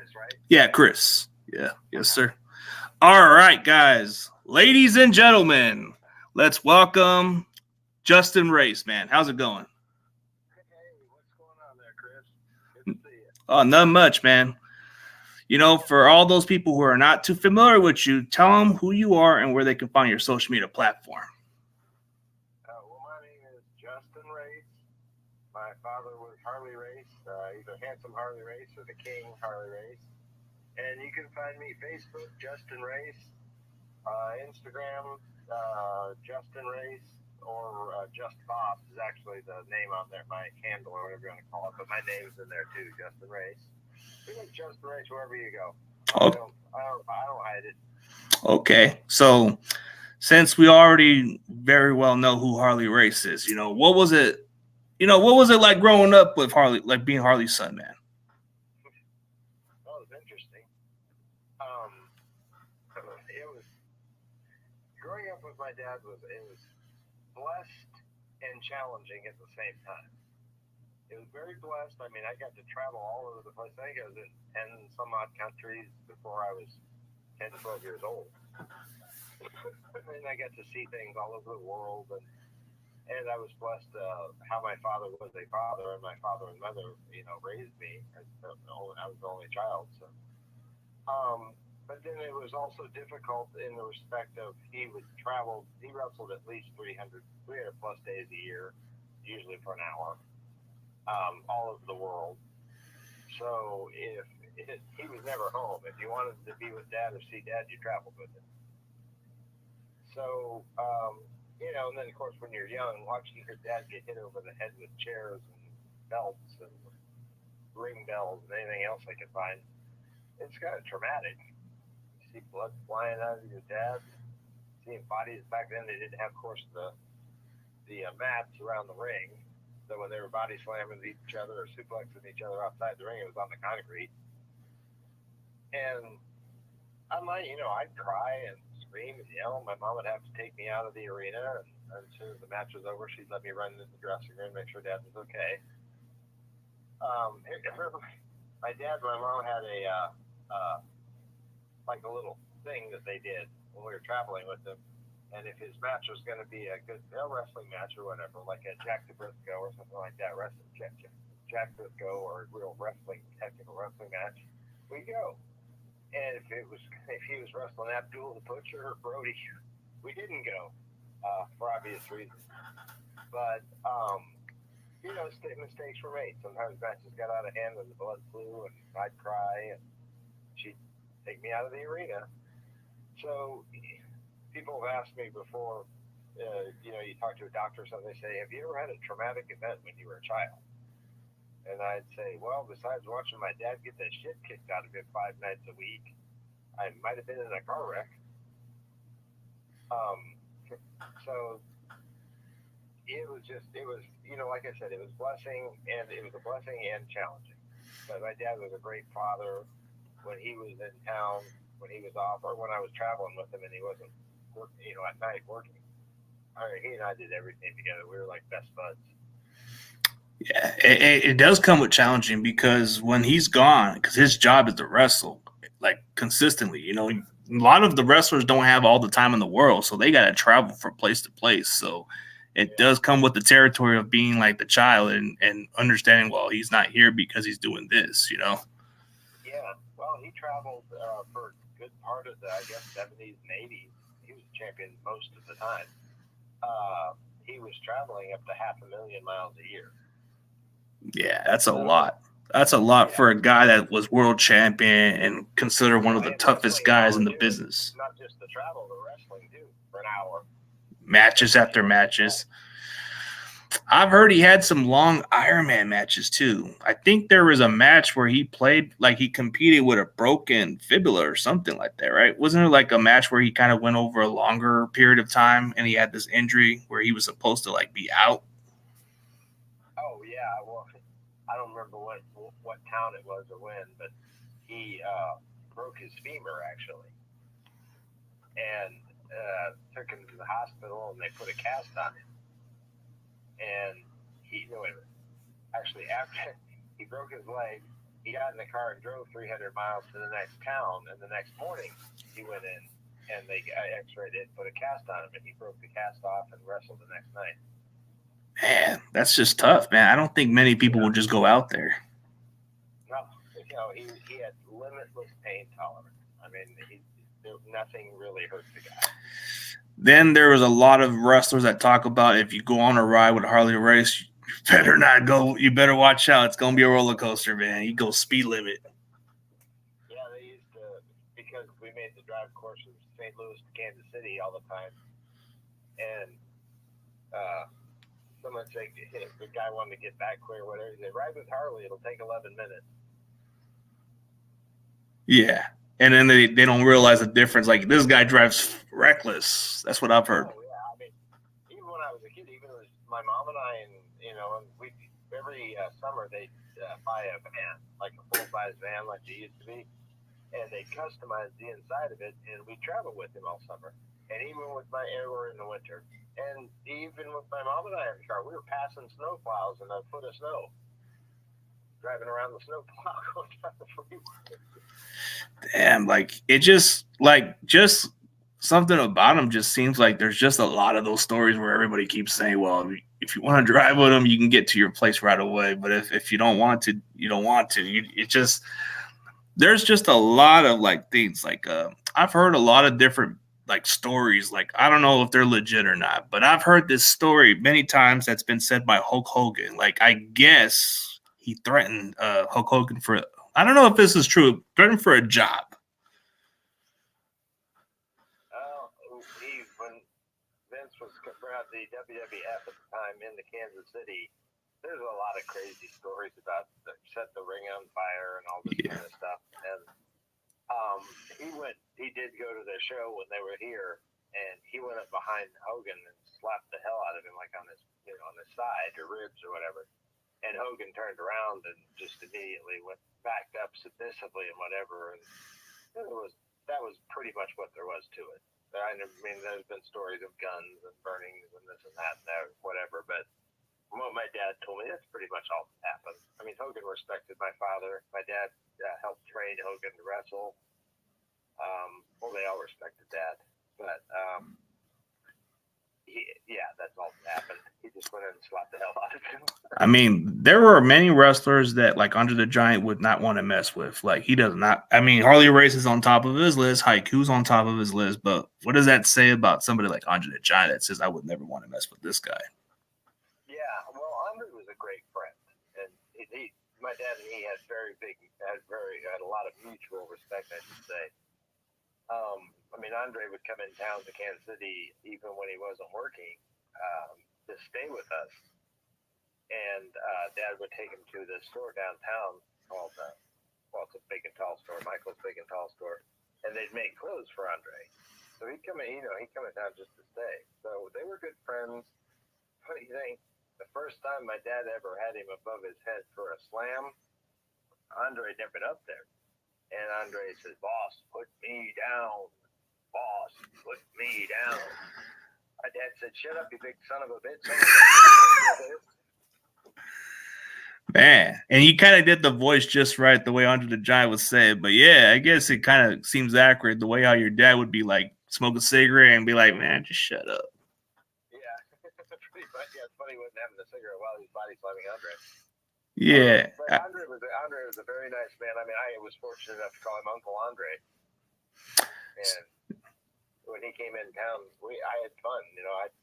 Chris, right? Yeah, Chris. Yeah, yes, sir. All right, guys, ladies and gentlemen, let's welcome Justin Race. Man, how's it going? Hey, what's going on there, Chris? Good to see you. Oh, not much, man. For all those people who are not too familiar with you, tell them who you are and where they can find your social media platform. Well, my name is Justin Race. My father was Harley Race, either Handsome Harley Race or the King Harley Race. And you can find me Facebook, Justin Race, Instagram, Justin Race, or Just Boss is actually the name on there, my handle or whatever you want to call it. But my name's in there too, Justin Race. You can Justin Race wherever you go. I don't hide it. Okay, so since we already very well know who Harley Race is, what was it? What was it like growing up with Harley, like being Harley's son, man? Well, it was interesting. It was growing up with my dad was blessed and challenging at the same time. It was very blessed. I mean, I got to travel all over the place. I think I was in 10 some odd countries before I was 10, 12 years old. And I got to see things all over the world. And I was blessed how my father was a father, and my father and mother, raised me. I was the only child. So, but then it was also difficult in the respect of he would travel. He wrestled at least 300 plus days a year, usually for an hour. All over the world. So he was never home. If you wanted to be with Dad or see Dad, you traveled with him. So, and then of course when you're young, watching your dad get hit over the head with chairs and belts and ring bells and anything else I could find, it's kind of traumatic. You see blood flying out of your dad, seeing bodies. Back then they didn't have, of course, the mats around the ring. So when they were body slamming each other or suplexing each other outside the ring, it was on the concrete. And I'd cry and scream and yell. My mom would have to take me out of the arena. And as soon as the match was over, she'd let me run into the dressing room, make sure Dad was okay. My dad and my mom had a little thing that they did when we were traveling with them. And if his match was going to be a good wrestling match or whatever, like a Jack DeBriscoe or something like that, Jack Briscoe or a real technical wrestling match, we go. And if he was wrestling Abdul the Butcher or Brody, we didn't go for obvious reasons. But mistakes were made. Sometimes matches got out of hand and the blood flew, and I'd cry, and she'd take me out of the arena. So people have asked me before, you talk to a doctor or something, they say, have you ever had a traumatic event when you were a child? And I'd say, well, besides watching my dad get the shit kicked out of him 5 nights a week, I might have been in a car wreck. So it was, like I said, it was blessing, and it was a blessing and challenging. But my dad was a great father when he was in town, when he was off, or when I was traveling with him and he wasn't working, at night working. He and I did everything together. We were like best buds. Yeah, it does come with challenging because when he's gone, because his job is to wrestle, like consistently, a lot of the wrestlers don't have all the time in the world, so they got to travel from place to place. So it does come with the territory of being like the child and understanding, well, he's not here because he's doing this, Yeah, well, he traveled for a good part of the, 70s and 80s. He was champion most of the time. He was traveling up to 500,000 miles a year. Yeah, that's a lot. That's a lot for a guy that was world champion and considered one of the toughest guys in the business. Not just the travel, the wrestling too, for an hour. Matches after matches. I've heard he had some long Ironman matches too. I think there was a match where he played, like he competed with a broken fibula or something like that, right? Wasn't there like a match where he kind of went over a longer period of time and he had this injury where he was supposed to like be out? Oh yeah, well, I don't remember what town it was or when, but he broke his femur actually, and took him to the hospital, and they put a cast on him. And after he broke his leg, he got in the car and drove 300 miles to the next town, and the next morning he went in and they x-rayed it, put a cast on him, and he broke the cast off and wrestled the next night. Man, that's just tough, man. I don't think many people will just go out there. No, he had limitless pain tolerance. I mean, nothing really hurt the guy. Then there was a lot of wrestlers that talk about if you go on a ride with Harley Race, you better not go. You better watch out. It's gonna be a roller coaster, man. You go speed limit. Yeah, they used to, because we made the drive courses St. Louis to Kansas City all the time, and someone said if the guy wanted to get back quick or whatever, he said, ride with Harley, it'll take 11 minutes. Yeah. And then they don't realize the difference. Like, this guy drives reckless. That's what I've heard. Oh, yeah. I mean, even when I was a kid, even with my mom and I, and we every summer they'd buy a van, like a full-size van like they used to be, and they customized the inside of it, and we traveled with him all summer. And even with or in the winter, and even with my mom and I in the car, we were passing snow plows in a foot of snow, driving around the snow plow going down the freeway. Damn, like it just something about him just seems like there's just a lot of those stories where everybody keeps saying, well, if you want to drive with him, you can get to your place right away. But if you don't want to, you don't want to. There's just a lot of like things like I've heard a lot of different like stories. Like, I don't know if they're legit or not, but I've heard this story many times that's been said by Hulk Hogan. Like, I guess he threatened Hulk Hogan for, I don't know if this is true, threatened for a job. When Vince was around the WWF at the time in the Kansas City, there's a lot of crazy stories about set the ring on fire and all this kind of stuff. And he did go to the show when they were here, and he went up behind Hogan and slapped the hell out of him, like on his side or ribs or whatever. And Hogan turned around and just immediately went backed up submissively and whatever. And that was pretty much what there was to it. I mean, there's been stories of guns and burnings and this and that and that, whatever. But from what my dad told me, that's pretty much all that happened. I mean, Hogan respected my father. My dad helped train Hogan to wrestle. Well, they all respected Dad, but that's all that happened. He just went in and slapped the hell out of him. I mean, there were many wrestlers that, like, Andre the Giant would not want to mess with. Like, he does not. I mean, Harley Race is on top of his list. Haiku's on top of his list. But what does that say about somebody like Andre the Giant that says, I would never want to mess with this guy? Yeah, well, Andre was a great friend, and my dad and he had a lot of mutual respect, I should say. I mean, Andre would come in town to Kansas City even when he wasn't working to stay with us. And Dad would take him to the store downtown called, it's a big and tall store, Michael's Big and Tall Store. And they'd make clothes for Andre. So he'd come in, he'd come in town just to stay. So they were good friends. Funny thing, the first time my dad ever had him above his head for a slam, Andre had never been up there. And Andre said, boss, put me down. Boss, put me down. My dad said, shut up, you big son of a bitch. Man, and you kind of did the voice just right, the way Andre the Giant would say it. But yeah, I guess it kind of seems accurate, the way how your dad would be like, smoke a cigarette and be like, man, just shut up. Yeah, pretty much. Yeah, it's funny he wasn't having a cigarette while he was body slamming Andre. Yeah. But Andre was a very nice man. I mean, I was fortunate enough to call him Uncle Andre. And when he came in town, I had fun. I'd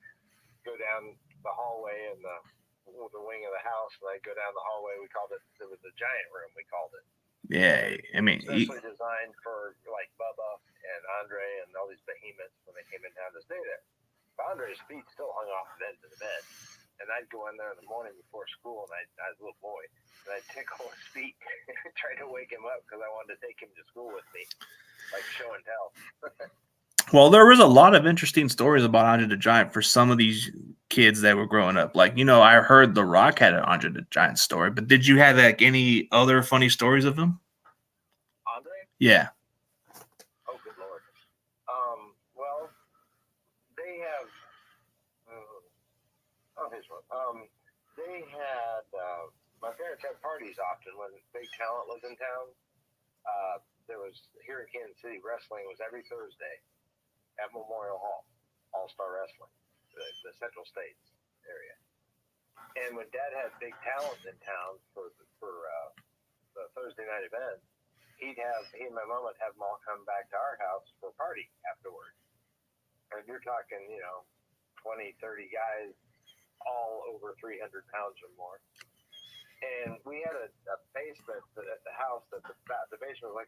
go down the hallway in the wing of the house, and I'd go down the hallway. It was the giant room, we called it. Yeah, I mean, especially designed for like Bubba and Andre and all these behemoths when they came in town to stay there. But Andre's feet still hung off the end of the bed. And I'd go in there in the morning before school, and I was a little boy, and I'd tickle his feet and try to wake him up because I wanted to take him to school with me, like show and tell. Well, there was a lot of interesting stories about Andre the Giant for some of these kids that were growing up. Like, I heard The Rock had an Andre the Giant story, but did you have like any other funny stories of him? Andre? Yeah. Oh, good Lord. Well, they have. Here's one. They had my parents had parties often when big talent was in town. There was here in Kansas City, wrestling was every Thursday at Memorial Hall, All-Star Wrestling, the Central States area. And when Dad had big talent in town for the Thursday night event, he and my mom would have them all come back to our house for a party afterwards. And you're talking, 20, 30 guys, all over 300 pounds or more. And we had a basement at the house that the basement was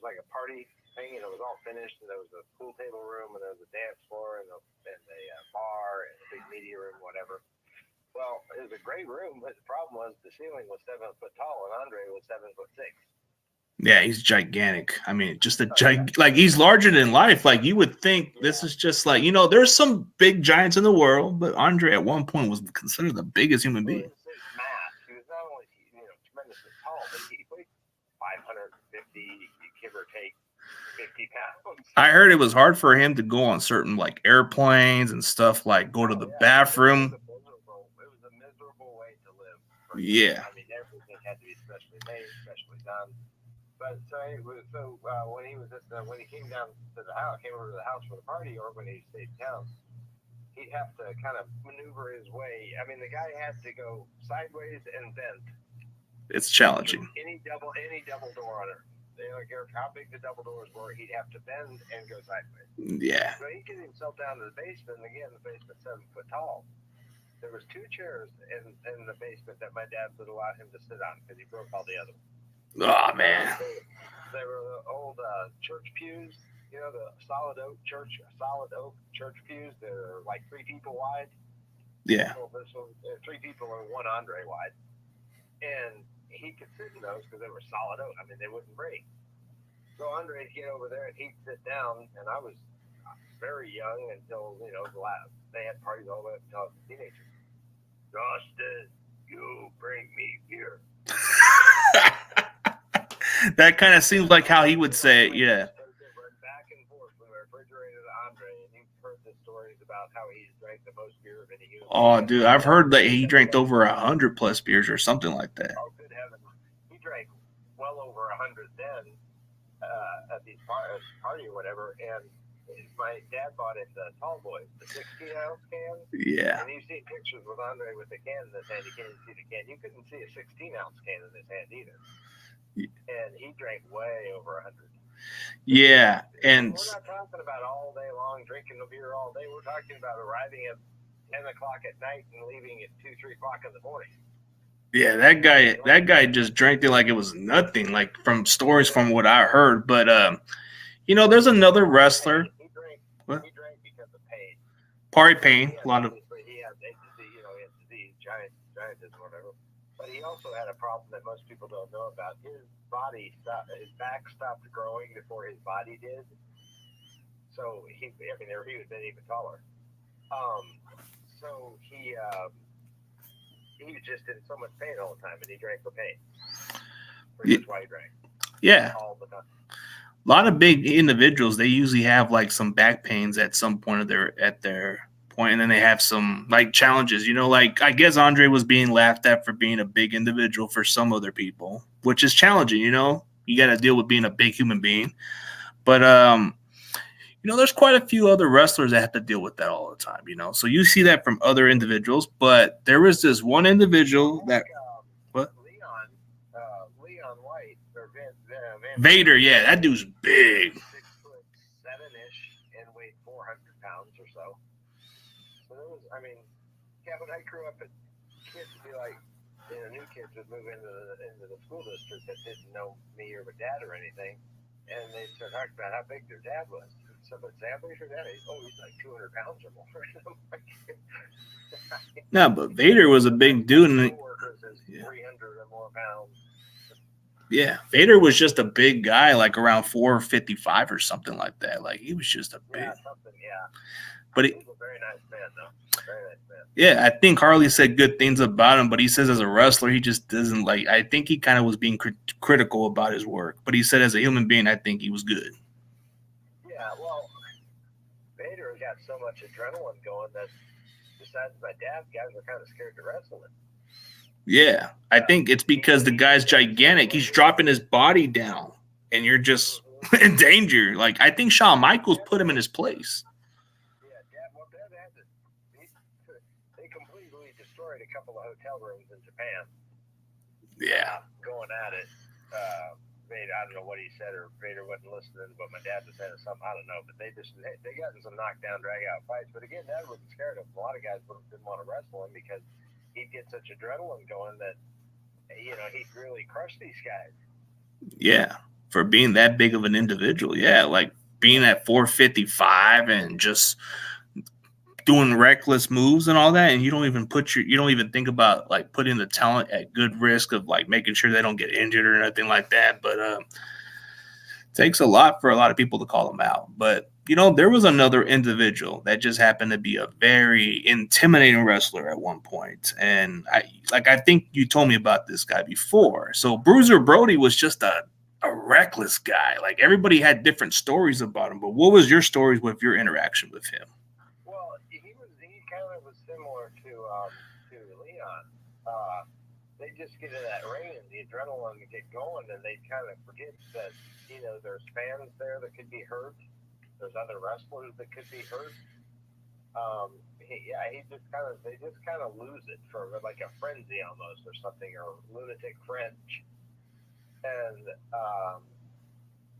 like a party thing, and it was all finished, and there was a pool table room, and there was a dance floor, and a bar, and a big media room, whatever. Well, it was a great room, but the problem was the ceiling was 7 foot tall, and Andre was 7'6". Yeah, he's gigantic. I mean, just like he's larger than life. Like you would think this is just like, there's some big giants in the world, but Andre at one point was considered the biggest human being. His mass, he was not only tremendously tall, but he weighed 550, give or take 50 pounds. I heard it was hard for him to go on certain like airplanes and stuff, like go to the bathroom. It was a miserable way to live. Yeah. I mean, everything had to be specially made, specially done. But when he came down to the house, came over to the house for the party, or when he stayed in town, he'd have to kind of maneuver his way. I mean, the guy had to go sideways and bent. It's challenging. Any double door on it. They don't care how big the double doors were. He'd have to bend and go sideways. Yeah. So he get himself down to the basement. And again, the basement's 7 foot tall. There was 2 chairs in the basement that my dad would allow him to sit on because he broke all the other ones. Oh man. They were the old church pews, the solid oak church pews. They're like 3 people wide. Yeah. So this one, 3 people and 1 Andre wide, and he could sit in those because they were solid oak. I mean, they wouldn't break. So Andre'd get over there and he'd sit down, and I was very young until they had parties all the way up until I was a teenager. Justin, you bring me beer. That kind of seems like how he would say it, yeah. Back and forth from the refrigerator to Andre, and you've heard the stories about how he's drank the most beer of any human. Oh, dude, I've heard that he drank over 100 plus beers or something like that. Oh, good heavens. He drank well over 100 then at these party or whatever, and my dad bought him the tall boys, the 16-ounce can. Yeah. And you see pictures with Andre with the can in his hand. You can't even see the can. You couldn't see a 16-ounce can in his hand either. And he drank way over 100. Yeah, and we're not talking about all day long drinking the beer all day. We're talking about arriving at 10 o'clock at night and leaving at 2, 3 o'clock in the morning. Yeah, that guy just drank it like it was nothing, like from stories from what I heard. But there's another wrestler. He drank because of pain. Party pain. A lot of. He had disease, giants, whatever. But he also had a problem that most people don't know about. His back stopped growing before his body did. So he would have been even taller. So he was just in so much pain all the time, and he drank for pain. That's why he drank. Yeah. All the time. A lot of big individuals, they usually have like some back pains at some point at their point, and then they have some like challenges. Like I guess Andre was being laughed at for being a big individual for some other people, which is challenging. You got to deal with being a big human being. But there's quite a few other wrestlers that have to deal with that all the time. So you see that from other individuals, but there was this one individual that Leon White or Vader, yeah, that dude's big. 6'7" and weighed 400 pounds or so. So there was, when I grew up, kids would be like, new kids would move into the school district that didn't know me or my dad or anything, and they'd start talking about how big their dad was. Somebody say, how big is your dad? He's like 200 pounds or more. No, but Vader was a big dude. And 300 or more pounds. Yeah, Vader was just a big guy, like around 455 or something like that. Like he was just a big. Yeah, something. Yeah. But he was a very nice man, though. Very nice man. Yeah, I think Harley said good things about him, but he says as a wrestler, he just doesn't like. I think he kind of was being critical about his work, but he said as a human being, I think he was good. Yeah, well, Vader got so much adrenaline going that besides my dad, guys were kind of scared to wrestle him. Yeah, I think it's because the guy's gigantic. He's dropping his body down, and you're just in danger. Like I think Shawn Michaels put him in his place. Yeah, Dad had to. He, they completely destroyed a couple of hotel rooms in Japan. Yeah, Going at it. Vader, I don't know what he said, or Vader wasn't listening, but my dad was saying something. I don't know, but they got in some knockdown, drag out fights. But again, that wasn't scared of. A lot of guys didn't want to wrestle him because he'd get such adrenaline going that he'd really crush these guys. yeah, for being that big of an individual. Yeah, like being at 455 and just doing reckless moves and all that, and you don't even think about like putting the talent at good risk of like making sure they don't get injured or anything like that. But it takes a lot for a lot of people to call him out. But there was another individual that just happened to be a very intimidating wrestler at one point, and I think you told me about this guy before. So Bruiser Brody was just a reckless guy. Like everybody had different stories about him, but what was your stories with your interaction with him? Well, he kind of was similar to Leon. They just get in that ring and the adrenaline to get going, and they kind of forget that there's fans there that could be hurt. There's other wrestlers that could be hurt. They just kind of lose it for like a frenzy almost or something, or lunatic french. And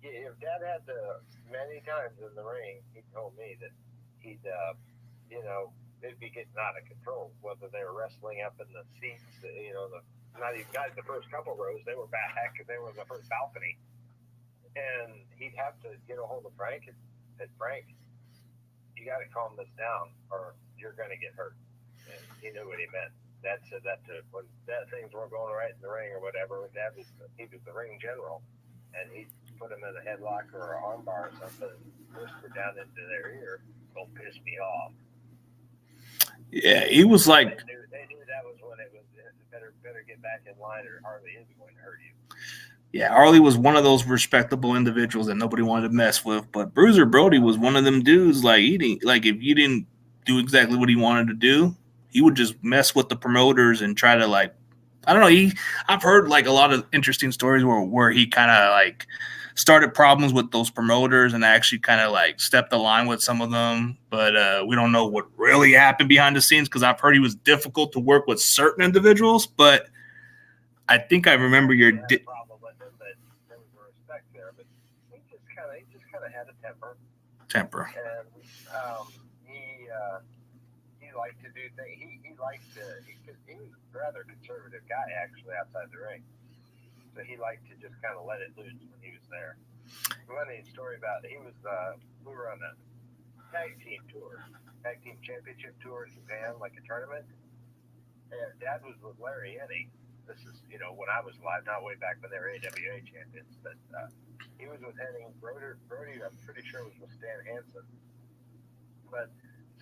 if Dad had to many times in the ring, he told me that he'd they'd be getting out of control, whether they were wrestling up in the seats, not even guys the first couple rows, they were back because they were in the first balcony. And he'd have to get a hold of Frank and said, Frank, you got to calm this down or you're going to get hurt. And he knew what he meant. Dad said that to when things weren't going right in the ring or whatever. He was the ring general, and he'd put him in a headlock or an armbar or something and whisper down into their ear, "Don't piss me off." Yeah, he was like. They knew that was when it was better get back in line, or Harley is going to hurt you. Yeah, Harley was one of those respectable individuals that nobody wanted to mess with. But Bruiser Brody was one of them dudes. Like if you didn't do exactly what he wanted to do, he would just mess with the promoters and try to like, I don't know. I've heard like a lot of interesting stories where he kind of like started problems with those promoters and actually kind of like stepped the line with some of them. But we don't know what really happened behind the scenes because I've heard he was difficult to work with certain individuals. But I think I remember your. Problem with him, but there was a respect there. But he just kind of had a temper. And he liked to do things. He liked to. He was a rather conservative guy actually outside the ring. So he liked to just kind of let it loose when he was there. Funny story about we were on a tag team championship tour in Japan, like a tournament. And Dad was with Larry Hennig. This is when I was alive, not way back when they were AWA champions, but he was with Hennig. Brody, I'm pretty sure was with Stan Hansen. But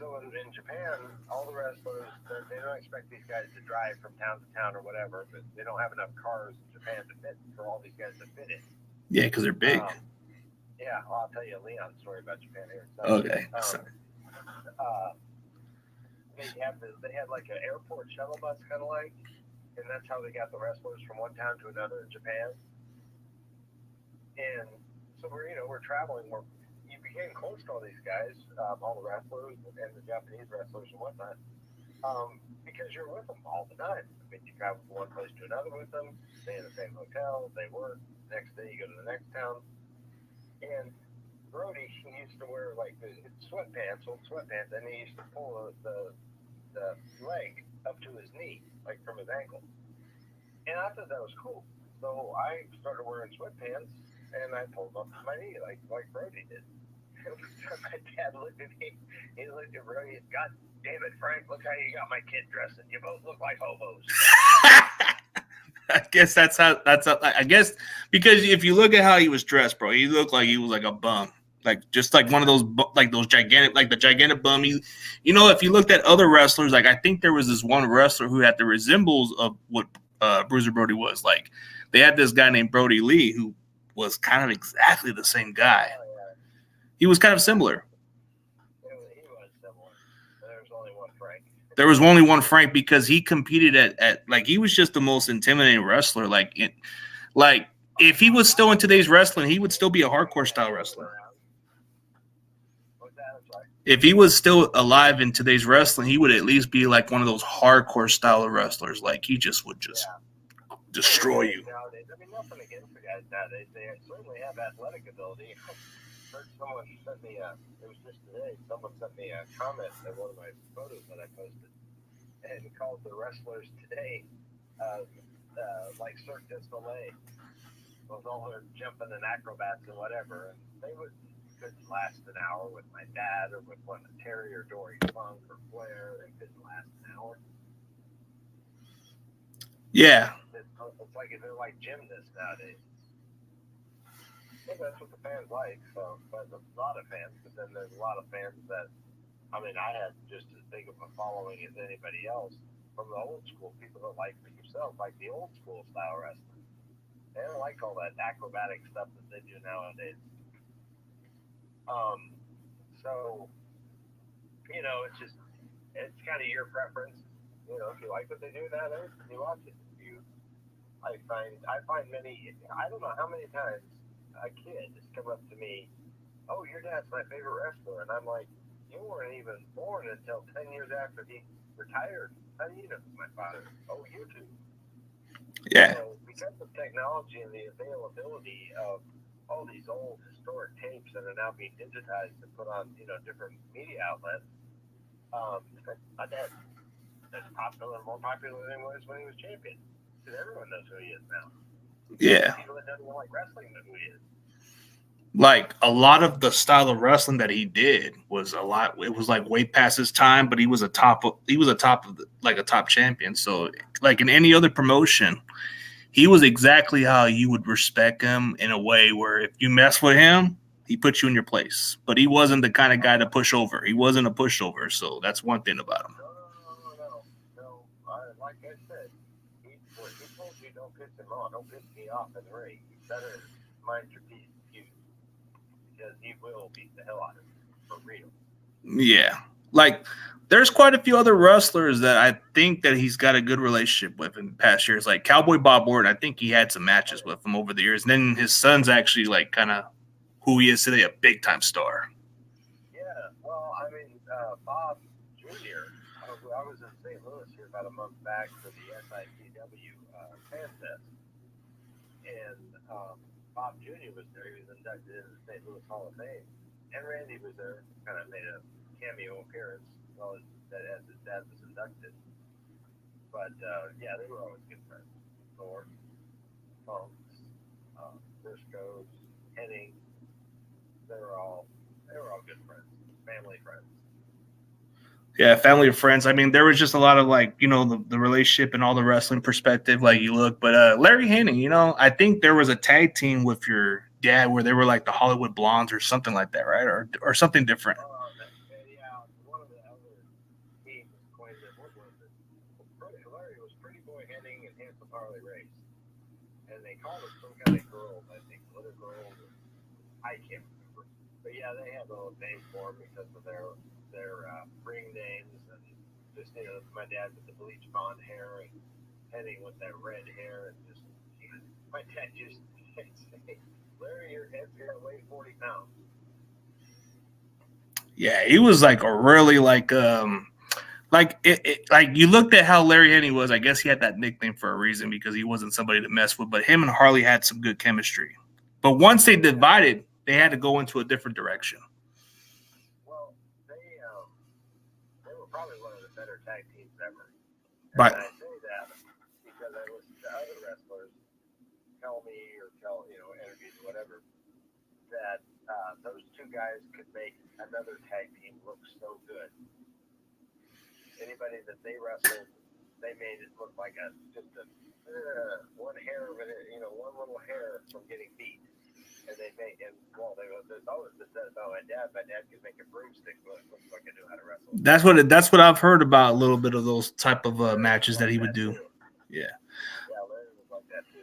so in Japan, all the wrestlers, they don't expect these guys to drive from town to town or whatever, but they don't have enough cars in Japan to fit for all these guys to fit in. Yeah, because they're big. Yeah, well, I'll tell you a Leon story about Japan here. Okay. They had like an airport shuttle bus kind of like, and that's how they got the wrestlers from one town to another in Japan. And so we're traveling. You became close to all these guys, all the wrestlers and the Japanese wrestlers and whatnot, because you're with them all the time. I mean, you travel from one place to another with them, stay in the same hotel, they work. Next day, you go to the next town. And Brody, he used to wear like the sweatpants, and he used to pull the leg up to his knee, like from his ankle. And I thought that was cool. So I started wearing sweatpants, and I pulled up to my knee, like Brody did. My dad looked at me. He looked at Brody. God damn it, Frank! Look how you got my kid dressing. You both look like hobos. I guess I guess because if you look at how he was dressed, bro, he looked like he was like a bum, like just like one of those like those gigantic, like the gigantic bum. If you looked at other wrestlers, like I think there was this one wrestler who had the resembles of what Bruiser Brody was. Like they had this guy named Brody Lee who was kind of exactly the same guy. Oh, yeah. He was kind of similar. He was similar. There's only one Frank. There was only one Frank because he competed at like he was just the most intimidating wrestler. Like if he was still in today's wrestling, he would still be a hardcore style wrestler. If he was still alive in today's wrestling, he would at least be like one of those hardcore style of wrestlers. Like he just would just destroy you. Nowadays, I mean, nothing against the guys nowadays. They certainly have athletic ability. Someone sent me it was just today, someone sent me a comment on one of my photos that I posted and called the wrestlers today like Cirque du Soleil with all their jumping and acrobats and whatever. And they couldn't last an hour with my dad or with one of Terry or Dory Funk or Flair. They couldn't last an hour. Yeah. It's like they're like gymnasts nowadays. That's what the fans like. So, but a lot of fans. But then there's a lot of fans that, I mean, I had just as big of a following as anybody else from the old school. People that like yourself, like the old school style wrestling. They don't like all that acrobatic stuff that they do nowadays. So, you know, it's kind of your preference. You know, if you like what they do nowadays, you watch it. I find many. I don't know how many times a kid has come up to me, "Oh, your dad's my favorite wrestler," and I'm like, "You weren't even born until 10 years after he retired. How do you know my father?" "Oh, YouTube." Yeah. So because of technology and the availability of all these old historic tapes that are now being digitized and put on, you know, different media outlets, my dad is more popular than he was when he was champion. Because everyone knows who he is now. Yeah. People that don't like wrestling know who he is. Like a lot of the style of wrestling that he did was a lot. It was like way past his time, but he was a top of like a top champion. So like in any other promotion, he was exactly how you would respect him in a way where if you mess with him, he put you in your place. But he wasn't the kind of guy to push over. He wasn't a pushover. So that's one thing about him. No. Like I said, he told you don't piss him off. Don't piss me off in the ring. You better mind your P's and Q's. Because he will beat the hell out of you. For real. Yeah. Like there's quite a few other wrestlers that I think that he's got a good relationship with in past years. Like Cowboy Bob Orton, I think he had some matches with him over the years. And then his son's actually like kind of who he is today, a big time star. Yeah. Well, I mean, Bob Jr., I was in St. Louis here about a month back for the SIPW Fan Fest. And Bob Jr. was there. He was inducted into the St. Louis Hall of Fame. And Randy was there, kind of made a cameo appearance as his dad was inducted. But, yeah, they were always good friends. Thor, Funks, Briscoes, Henning. They were all good friends, family friends. Yeah, family and friends. I mean, there was just a lot of like, you know, the relationship and all the wrestling perspective, like you look. But Larry Henning, you know, I think there was a tag team with your dad where they were like the Hollywood Blondes or something like that, right? Or something different. Yeah, one of the other teams coined it. What was it? Larry was Pretty Boy Henning and Handsome Harley Race. And they called it some kind of girl, I think, Little Girl. I can't remember. But yeah, they had a little name for them because of their ring names, and just, you know, my dad with the bleach blonde hair and Henning with that red hair, and just my dad just say, "Larry, your head's gonna weigh 40 pounds." Yeah, he was like a really like you looked at how Larry Henning was. I guess he had that nickname for a reason because he wasn't somebody to mess with. But him and Harley had some good chemistry. But once they divided, they had to go into a different direction. Well, they were probably one of the better tag teams ever. But I say that because I listened to other wrestlers tell me or tell, you know, interviews or whatever, that those two guys could make another tag team look so good. Anybody that they wrestled, they made it look like one hair of it, you know, one little hair from getting beat. And there's always been said about my dad. My dad could make a broomstick look like I knew how to wrestle. That's what I've heard about a little bit of those type of matches that he would do. Yeah. Yeah, Larry was like that too.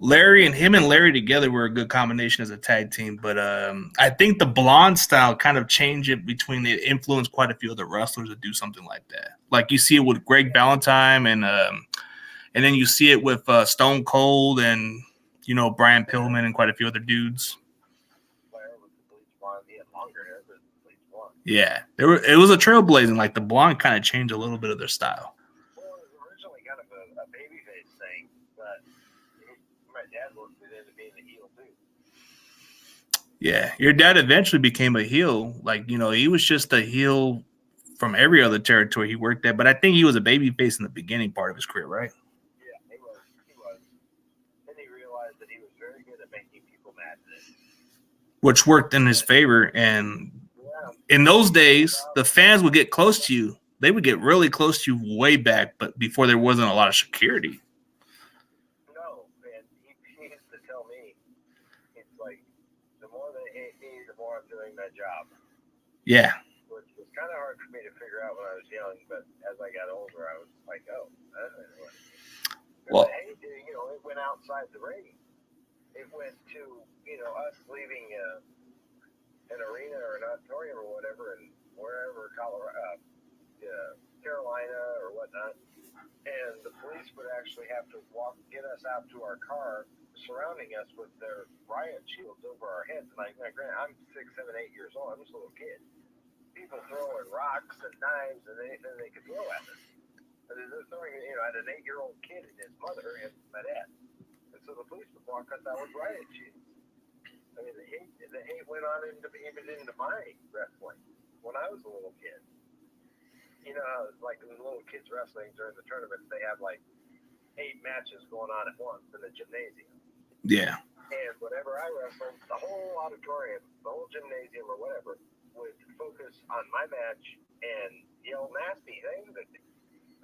Larry and Larry together were a good combination as a tag team, but I think the blonde style kind of changed it between it influenced quite a few other wrestlers to do something like that. Like you see it with Greg Valentine and then you see it with Stone Cold and Brian Pillman and quite a few other dudes. Flair with the bleach blonde. He had longer hair, but bleach blonde. Yeah, it was a trailblazing. Like the blonde kind of changed a little bit of their style. Well, it was originally kind of a babyface thing, but my dad worked it into being a heel too. Yeah, your dad eventually became a heel. Like he was just a heel from every other territory he worked at. But I think he was a babyface in the beginning part of his career, right? Yeah, he was. He was. Then he realized that he was very good at making people mad at him. Which worked in his favor. And in those days, the fans would get close to you. They would get really close to you way back, but before there wasn't a lot of security. No, and he used to tell me, it's like, the more they hate me, the more I'm doing my job. Yeah. Which was kind of hard for me to figure out when I was young, but as I got older, I was like, oh, I don't know what it is. Well, the hate, it went outside the ring. It went to, us leaving an arena or an auditorium or whatever, and wherever, Colorado, Carolina or whatnot, and the police would actually have to get us out to our car, surrounding us with their riot shields over our heads. And granted, I'm 6, 7, 8 years old. I'm just a little kid. People throwing rocks and knives and anything they could throw at us. But they're throwing, at an 8-year-old kid and his mother and my dad. And so the police would walk us out with riot shields. I mean, the hate went on even into my wrestling when I was a little kid. Like in little kids wrestling during the tournaments, they have like 8 matches going on at once in the gymnasium. Yeah. And whenever I wrestled, the whole auditorium, the whole gymnasium or whatever, would focus on my match and yell nasty things at me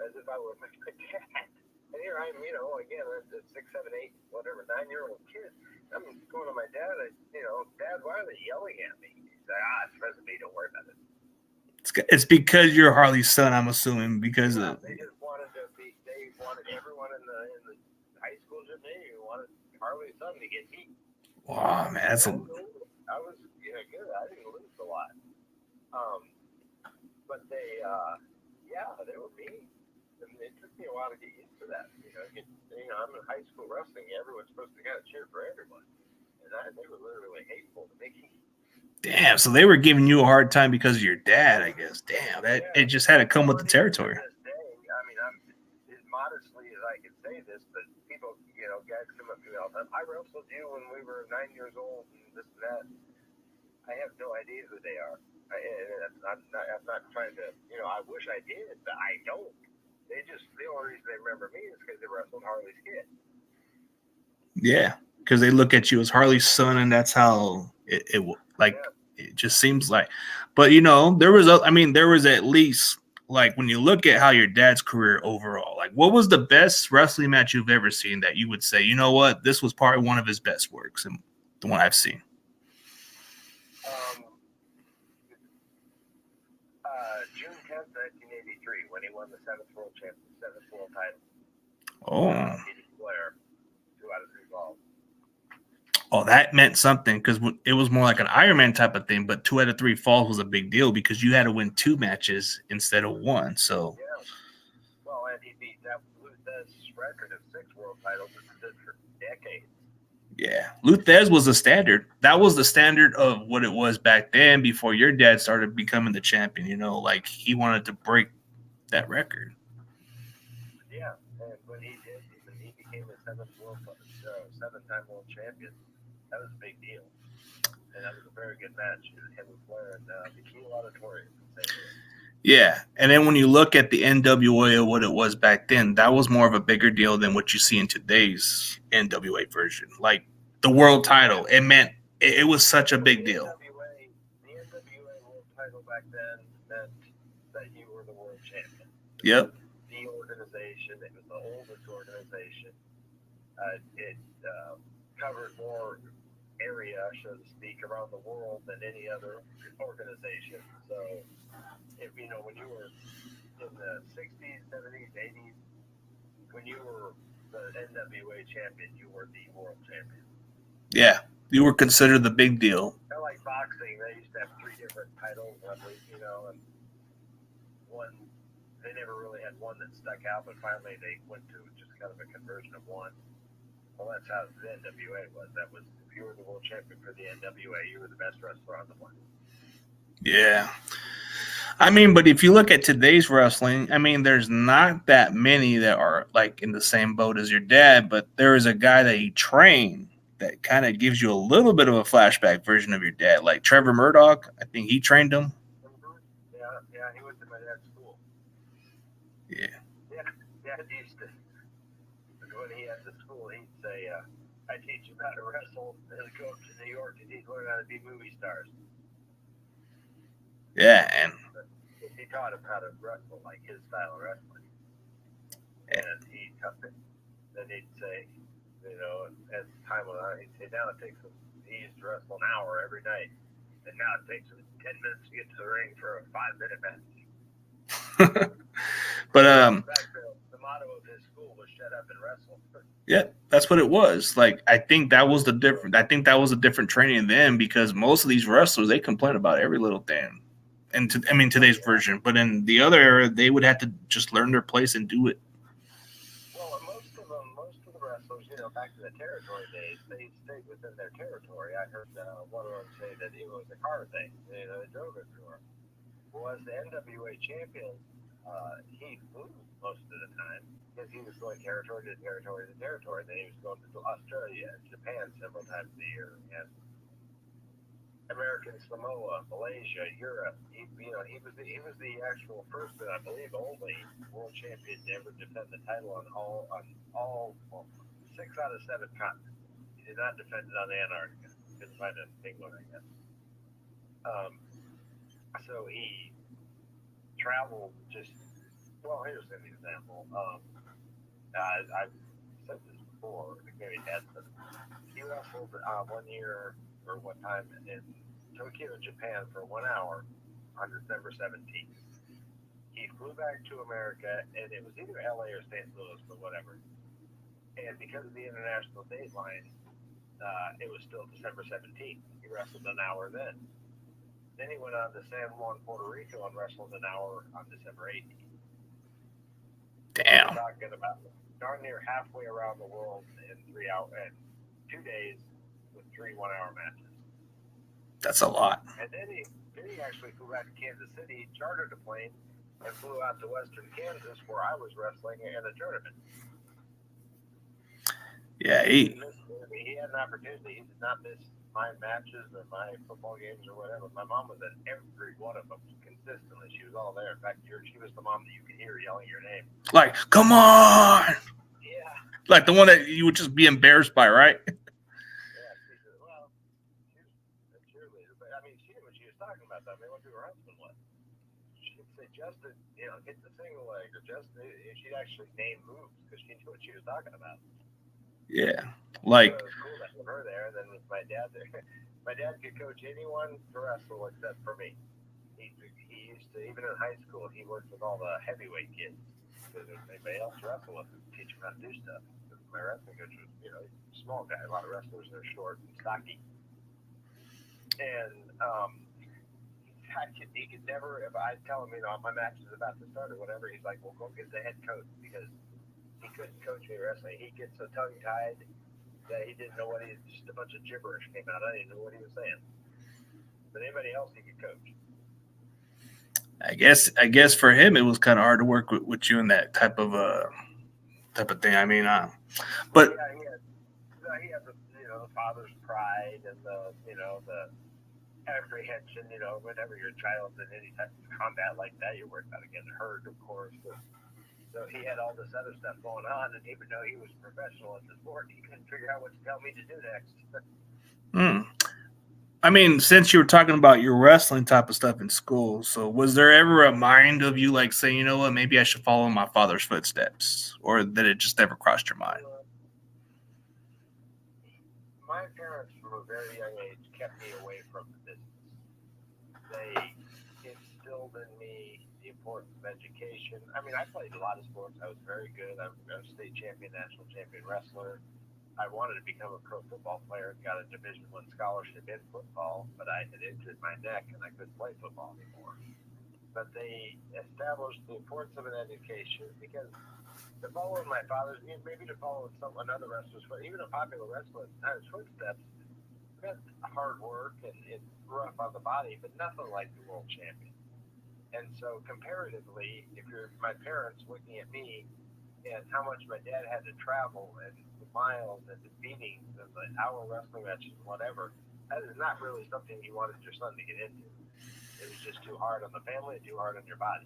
as if I were my dad. And here I am, again, a 6, 7, 8, whatever, 9-year-old kid. I'm going to my dad, Dad, why are they yelling at me? He's like, it's because of me, don't worry about it. It's because you're Harley's son, I'm assuming, because they just wanted they wanted everyone in the high school gymnasium wanted Harley's son to get beat. Wow, man, that's I was good. I didn't lose a lot. But they were mean. And it took me a while to get used to that. I'm in high school wrestling. Everyone's supposed to kind of cheer for everyone. And they were literally hateful to me. Damn, so they were giving you a hard time because of your dad, I guess. Damn, it just had to come with the territory. To this day, I'm as modestly as I can say this, but people, guys come up to me all the time. I wrestled you when we were 9 years old and this and that. I have no idea who they are. I'm not trying to, I wish I did, but I don't. The only reason they remember me is because they wrestled Harley's kid. Yeah, because they look at you as Harley's son, and that's how it just seems like. But there was at least, like, when you look at how your dad's career overall, like, what was the best wrestling match you've ever seen that you would say, you know what, this was probably one of his best works and the one I've seen? June 10th, 1983, when he won the 7th world title. Oh. Beating Flair 2 out of 3 falls. Oh, that meant something because it was more like an Iron Man type of thing, but 2 out of 3 falls was a big deal because you had to win 2 matches instead of 1. So. Yeah. Well, and he beat that Luthez record of 6 world titles that stood for decades. Yeah, Luthez was the standard. That was the standard of what it was back then before your dad started becoming the champion. Like he wanted to break that record. Yeah, and when he did, when he became the 7-time world champion, that was a big deal. And that was a very good match. Him and Flair in the Keel Auditorium. Yeah, and then when you look at the NWA of what it was back then, that was more of a bigger deal than what you see in today's NWA version. Like the world title, it was such a big deal. The NWA world title back then meant that you were the world champion. Yep. The organization, it was the oldest organization. It covered more area, so to speak, around the world than any other organization. So, when you were in the 60s, 70s, 80s, when you were the NWA champion, you were the world champion. Yeah, you were considered the big deal. Kind of like boxing, they used to have 3 different titles, I believe, you know, and one, they never really had one that stuck out, but finally they went to just kind of a conversion of one. Well, that's how the NWA was. That was, if you were the world champion for the NWA, you were the best wrestler on the planet. Yeah. I mean, but if you look at today's wrestling, I mean, there's not that many that are like in the same boat as your dad, but there is a guy that he trained that kind of gives you a little bit of a flashback version of your dad, like Trevor Murdoch. I think he trained him. Yeah, he went to my dad's school. Yeah. Dad used to, when he had the school, he'd say, I teach him how to wrestle and go up to New York and he'd learn how to be movie stars. Yeah, and he taught him how to wrestle, like his style of wrestling. And he taught it. Then he'd say, you know, as time went on, he'd say, now it takes him, he used to wrestle an hour every night. And now it takes him 10 minutes to get to the ring for a 5-minute match. But in fact, the motto of his school was "Shut up and wrestle." Yeah, that's what it was. Like, I think that was the different. I think that was a different training then, because most of these wrestlers, they complain about every little thing. And today's version, but in the other era, they would have to just learn their place and do it. Well, most of the wrestlers, you know, back in the territory days, they stayed within their territory. I heard one of them say that it was a car thing. You know, they drove everywhere. Well, as the NWA champion, he flew most of the time because he was going territory to territory to territory. Then he was going to Australia and Japan several times a year, and American Samoa, Malaysia, Europe. He was the actual first and I believe only world champion to ever defend the title on all 6 out of 7 continents. He did not defend it on Antarctica. Couldn't find a big one, I guess. So he traveled just. Well, here's an example. I've said this before. Maybe Dad said it. He wrestled one year or one time in Tokyo, Japan for 1 hour on December 17th. He flew back to America, and it was either LA or St. Louis, but whatever. And because of the international date line, it was still December 17th. He wrestled an hour then. Then he went on to San Juan, Puerto Rico, and wrestled an hour on December 18th. Damn. We're talking about darn near halfway around the world in 3 hours and 2 days with 3 1-hour matches. That's a lot. And then he actually flew back to Kansas City, chartered a plane, and flew out to Western Kansas, where I was wrestling in a tournament. Yeah, he had an opportunity. He did not miss my matches or my football games or whatever. My mom was at every one of them consistently. She was all there. In fact, she was the mom that you could hear yelling your name. Like, come on! Yeah. Like the one that you would just be embarrassed by, right? Yeah, she said, well, she was a cheerleader, but I mean, she knew what she was talking about. I mean, what her husband was. She'd say, Justin, you know, hit the single leg, or Justin, she'd actually name moves because she knew what she was talking about. Yeah, like. So it was cool to have her there. And then with my dad there, my dad could coach anyone to wrestle except for me. He used to, even in high school, he worked with all the heavyweight kids. Because if anybody else wrestle with him, teach him how to do stuff. My wrestling coach was, you know, a small guy. A lot of wrestlers are short and stocky. And he could never, if I tell him, you know, my match is about to start or whatever, he's like, well, go get the head coach, because he couldn't coach me wrestling. He gets so tongue-tied that he didn't know just a bunch of gibberish came out. I didn't know what he was saying. But anybody else he could coach. I guess for him it was kind of hard to work with you in that type of thing. I mean, but yeah, he had the, you know, the father's pride and the, you know, the apprehension. You know, whenever your child's in any type of combat like that, you're worried about getting hurt, of course. So he had all this other stuff going on, and even though he was a professional at the sport, he couldn't figure out what to tell me to do next. I mean, since you were talking about your wrestling type of stuff in school, so was there ever a mind of you like saying, you know what, maybe I should follow my father's footsteps, or that it just never crossed your mind? My parents, from a very young age, kept me away from the business. They instilled in me, the importance of education. I mean, I played a lot of sports. I was very good. I'm a state champion, national champion wrestler. I wanted to become a pro football player. Got a Division I scholarship in football, but I had injured my neck and I couldn't play football anymore. But they established the importance of an education because to follow in my father's, maybe to follow in another wrestler's, but even a popular wrestler's footsteps, that's hard work and it's rough on the body, but nothing like the world champion. And so comparatively, if you're my parents looking at me and how much my dad had to travel and the miles and the beatings and the hour wrestling matches and whatever, that is not really something you wanted your son to get into. It was just too hard on the family and too hard on your body.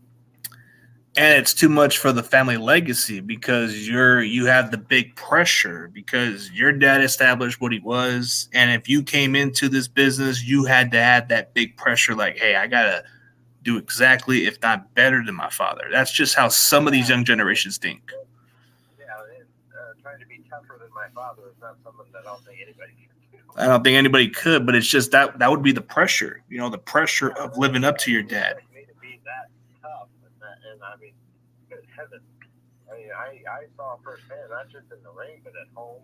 And it's too much for the family legacy because you have the big pressure because your dad established what he was, and if you came into this business, you had to have that big pressure. Like, hey, I gotta do exactly, if not better, than my father. That's just how some of these young generations think. Yeah, and trying to be tougher than my father is not something that I don't think anybody can do. I don't think anybody could, but it's just that would be the pressure. The pressure of living up to your dad. Like me to be that tough, and I mean, good heavens. I mean, I saw firsthand, not just in the ring, but at home,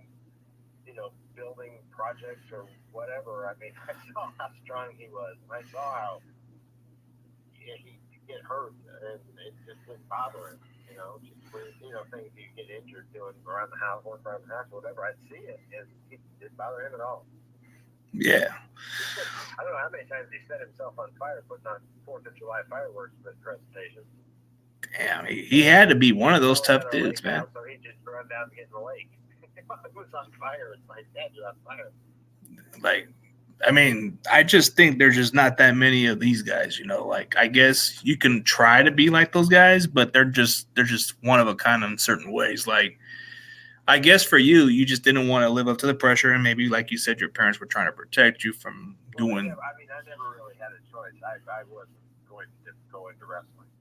building projects or whatever. I mean, I saw how strong he was, and I saw how he get hurt, and it just didn't bother him. Things you get injured doing around the house, work around the house, whatever. I'd see it, and it didn't bother him at all. Yeah. I don't know how many times he set himself on fire putting on 4th of July fireworks presentations. Damn, he had to be one of those tough dudes, man. So he just run down and get in the lake. It was on fire. It's like, Dad, you're on fire. Like, I mean, I just think there's just not that many of these guys, Like, I guess you can try to be like those guys, but they're just one of a kind in certain ways. Like, I guess for you, you just didn't want to live up to the pressure, and maybe, like you said, your parents were trying to protect you from doing. I never really had a choice. I wasn't going to go into wrestling.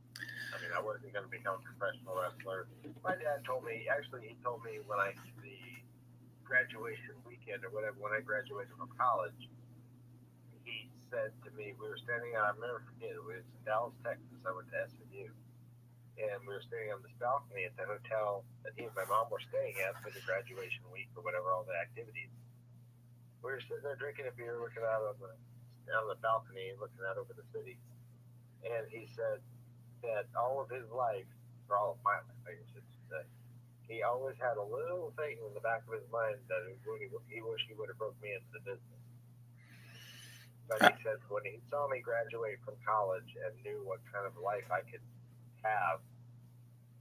I mean, I wasn't going to become a professional wrestler. My dad told me, he told me when the graduation weekend or whatever, when I graduated from college, he said to me, we were standing out, I'll never forget, it was in Dallas, Texas. I went to SMU. And we were standing on this balcony at the hotel that he and my mom were staying at for the graduation week or whatever, all the activities. We were sitting there drinking a beer, looking out on the balcony and looking out over the city. And he said that all of his life, or all of my life, I guess it's say, he always had a little thing in the back of his mind that he wished he would have broke me into the business. But he said when he saw me graduate from college and knew what kind of life I could have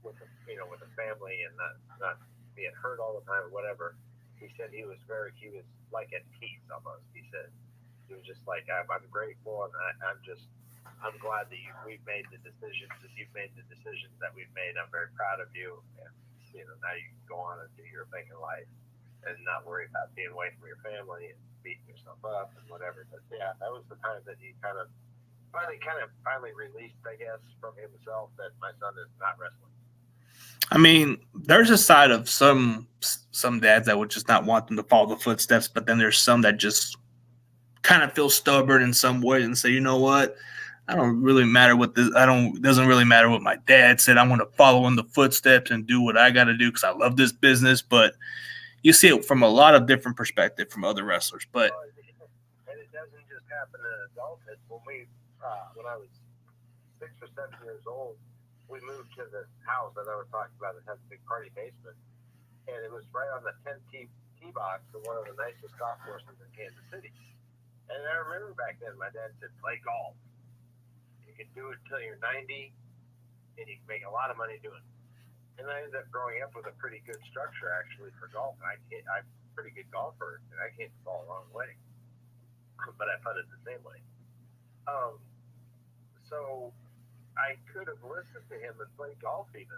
with a family and not being hurt all the time or whatever, he said he was like at peace almost. He said he was just like, I'm grateful, and I'm glad that we've made the decisions that you've made, the decisions that we've made. I'm very proud of you, and now you can go on and do your thing in life and not worry about being away from your family and beating yourself up and whatever. But yeah, that was the time that he finally released, I guess, from himself that my son is not wrestling. I mean, there's a side of some dads that would just not want them to follow the footsteps, but then there's some that just kind of feel stubborn in some way and say, you know what, I don't really matter what this. It doesn't really matter what my dad said. I'm going to follow in the footsteps and do what I got to do because I love this business. But you see it from a lot of different perspectives from other wrestlers. But and it doesn't just happen in adulthood. When I was 6 or 7 years old, we moved to this house that I was talking about that has a big party basement, and it was right on the 10 tee box of one of the nicest golf courses in Kansas City. And I remember back then, my dad said, "Play golf. You can do it till you're 90, and you can make a lot of money doing it." And I ended up growing up with a pretty good structure actually for golf. I'm a pretty good golfer, and I can't ball the wrong way, but I putted the same way. So I could have listened to him and played golf even.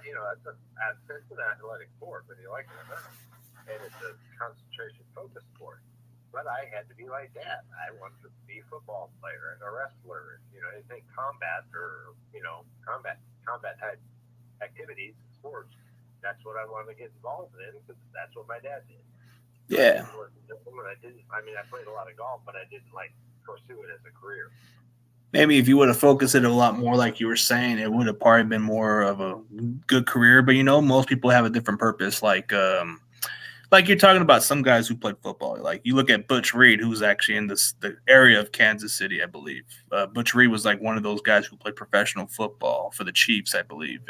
It's an athletic sport, whether you like it or not, and it's a concentration focused sport. But I had to be like Dad. I wanted to be a football player and a wrestler, anything combat or combat type activities, sports. That's what I wanted to get involved in because that's what my dad did. Yeah. I played a lot of golf, but I didn't pursue it as a career. Maybe if you would have focused it a lot more, like you were saying, it would have probably been more of a good career. But most people have a different purpose. Like you're talking about some guys who played football. Like you look at Butch Reed, who's actually in the area of Kansas City, I believe. Butch Reed was like one of those guys who played professional football for the Chiefs, I believe,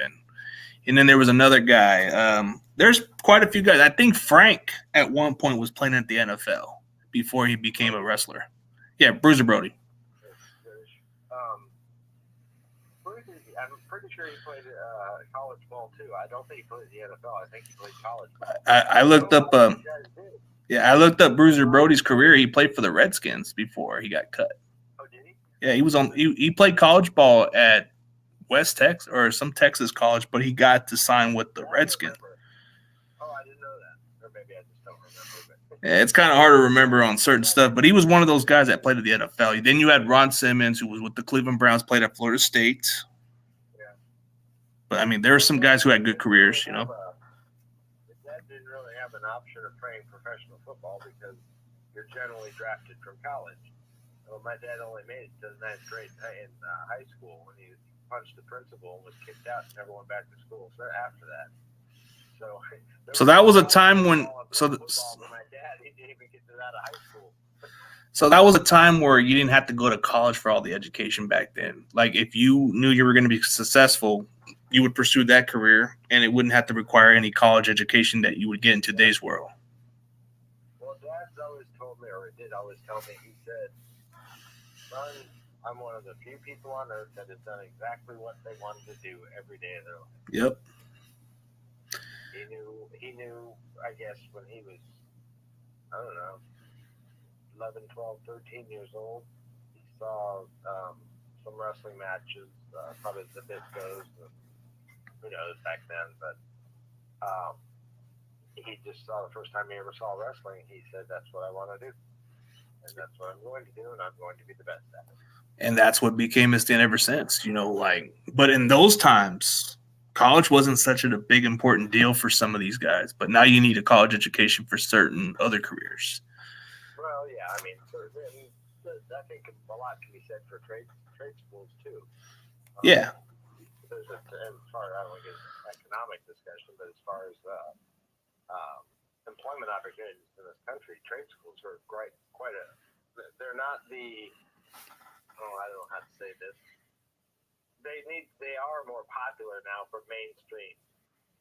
and then there was another guy. There's quite a few guys. I think Frank at one point was playing at the NFL before he became a wrestler. Yeah, Bruiser Brody. Um, I'm pretty sure he played college ball too. I don't think he played the NFL. I think he played college ball. I looked up. I looked up Bruiser Brody's career. He played for the Redskins before he got cut. Oh, did he? Yeah, he was on. He played college ball at West Texas or some Texas college, but he got to sign with the Redskins. Oh, I didn't know that. Or maybe I just don't remember. Yeah, it's kind of hard to remember on certain stuff, but he was one of those guys that played at the NFL. Then you had Ron Simmons, who was with the Cleveland Browns, played at Florida State. Yeah. But I mean, there were some guys who had good careers, That didn't really have an option of playing professional football because you're generally drafted from college. Well, my dad only made it to the ninth grade in high school when he punched the principal and was kicked out and never went back to school. So after that, so that was a time when my dad he didn't even get to that out of high school. So that was a time where you didn't have to go to college for all the education back then. Like if you knew you were going to be successful, you would pursue that career, and it wouldn't have to require any college education that you would get in today's world. Well, Dad's always told me, or did always tell me, he said, "Son, I'm one of the few people on earth that has done exactly what they wanted to do every day of their life." Yep. He knew, I guess, when he was, I don't know, 11, 12, 13 years old, he saw some wrestling matches, probably the Biscos, who knows back then, but he just saw the first time he ever saw wrestling, he said, "That's what I want to do, and that's what I'm going to do, and I'm going to be the best at it." And that's what became his thing ever since, but in those times, college wasn't such a big important deal for some of these guys, but now you need a college education for certain other careers. Well, yeah, I mean, I think a lot can be said for trade schools too. Yeah. As far as I don't want to get economic discussion, but as far as employment opportunities in this country, trade schools are quite a. They're not the. Oh, I don't know how to say this. They are more popular now for mainstream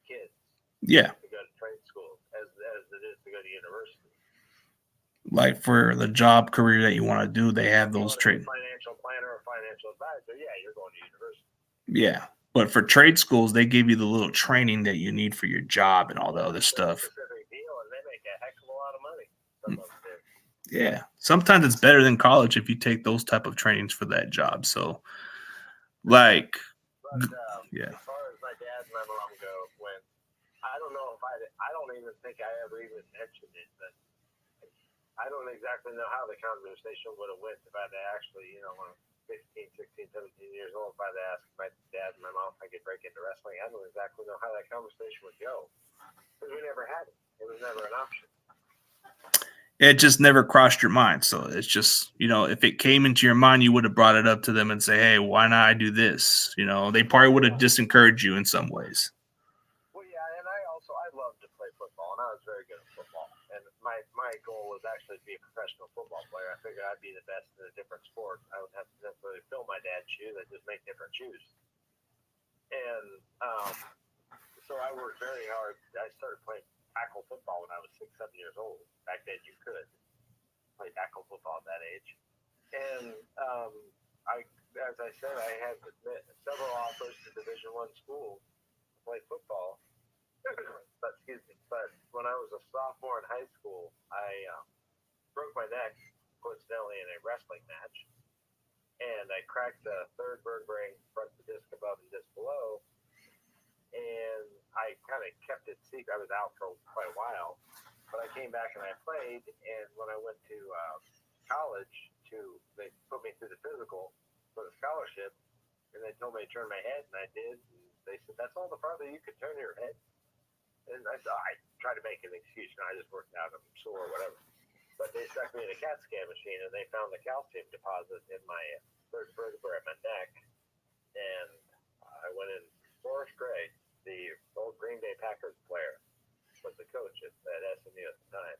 kids. Yeah. To go to trade schools as it is to go to university. Like for the job career that you want to do, they have those trade. Financial planner or financial advisor, yeah, you're going to university. Yeah, but for trade schools, they give you the little training that you need for your job and all the other stuff. Specific deal, and they make a heck of a lot of money. Some of them do. Yeah, sometimes it's better than college if you take those type of trainings for that job. So, like, yeah. As far as my dad and my mom go, when I don't know if I don't even think I ever even mentioned it, but I don't exactly know how the conversation would have went if I'd actually, when 15, 16, 17 years old, if I'd asked my dad and my mom if I could break into wrestling. I don't exactly know how that conversation would go because we never had it. It was never an option. It just never crossed your mind. So it's just, if it came into your mind, you would have brought it up to them and say, "Hey, why not I do this?" They probably would have disencouraged you in some ways. Well, yeah, and I loved to play football, and I was very good at football. And my goal was actually to be a professional football player. I figured I'd be the best in a different sport. I would have to necessarily fill my dad's shoes. I'd just make different shoes. And so I worked very hard. I started playing tackle football when I was 6, 7 years old. Back then, you could play tackle football at that age. And as I said, I had several offers to Division I schools to play football. But when I was a sophomore in high school, I broke my neck coincidentally in a wrestling match, and I cracked the third vertebrae, front the disc above and disc below. And I kind of kept it secret. I was out for quite a while, but I came back and I played. And when I went to college, they put me through the physical for the scholarship, and they told me to turn my head, and I did. And they said, "That's all the farther you could turn your head." And I tried to make an excuse, and I just worked out. I'm sore or whatever. But they stuck me in a CAT scan machine, and they found the calcium deposit in my third vertebrae in my neck, and I went in Forrest Gray, the old Green Bay Packers player, was the coach at SMU at the time.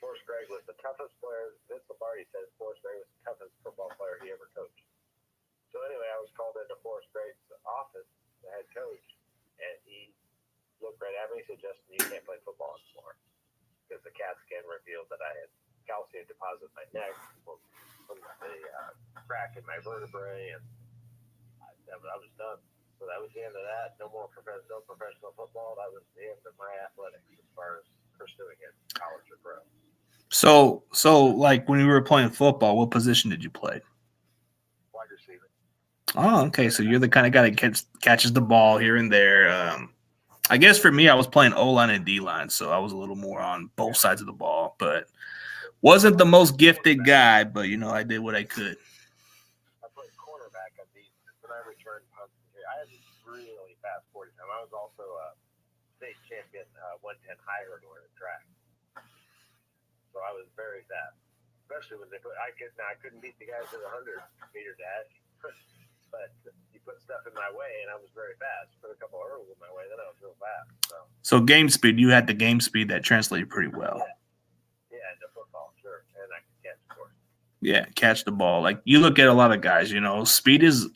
Forrest Gregg was the toughest player. Vince Lombardi says Forrest Gregg was the toughest football player he ever coached. So anyway, I was called into Forrest Gregg's office, the head coach, and he looked right at me and said, "Justin, you can't play football anymore," because the CAT scan revealed that I had calcium deposit in my neck from the crack in my vertebrae, and I was done. So that was the end of that. No professional football. That was the end of my athletics as far as pursuing it, college or pro. So like when you were playing football, what position did you play? Wide receiver. Oh, okay. So you're the kind of guy that catches the ball here and there. I guess for me, I was playing O-line and D-line, so I was a little more on both sides of the ball, but wasn't the most gifted guy, but, I did what I could. I played cornerback on defense, and I returned punts. I had a really fast 40 time. I was also a state champion 110 high hurdler in track. So I was very fast, especially when I couldn't beat the guys at 100 meter dash, but you put stuff in my way, and I was very fast. Put a couple of hurdles in my way, then I was real fast. So game speed, you had the game speed that translated pretty well. Yeah, the football, sure, and I could catch, of course. Yeah, catch the ball. Like you look at a lot of guys, speed is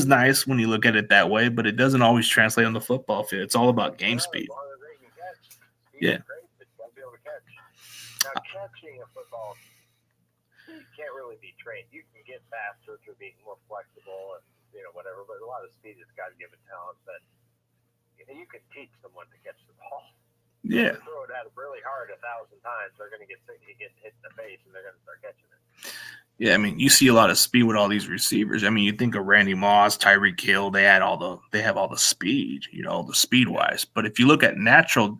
nice when you look at it that way, but it doesn't always translate on the football field. It's all about game speed. As long as they can catch. Speed yeah. Is great, but you got to be able to catch. Now, catching a football, you can't really be trained. You can get faster through being more flexible and whatever, but a lot of speed is God-given talent that you can teach someone to catch the ball. Yeah. Throw it at them really hard 1,000 times, they're going to get sick, hit in the face, and they're going to start catching it. Yeah, I mean, you see a lot of speed with all these receivers. I mean, you think of Randy Moss, Tyreek Hill, they have all the speed, the speed wise. But if you look at natural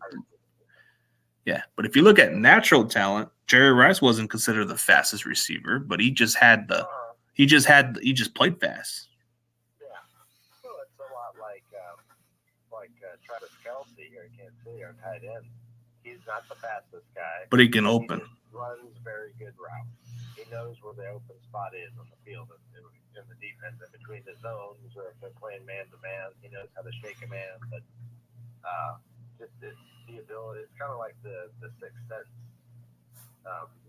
talent, Jerry Rice wasn't considered the fastest receiver, but he just played fast. Yeah, well, it's a lot like Travis Kelce here in Kansas City, our tight end. He's not the fastest guy, but he can open. He runs very good routes. He knows where the open spot is on the field in the defense, in between the zones, or if they're playing man to man, he knows how to shake a man. But just the ability, it's kind of like the sixth sense.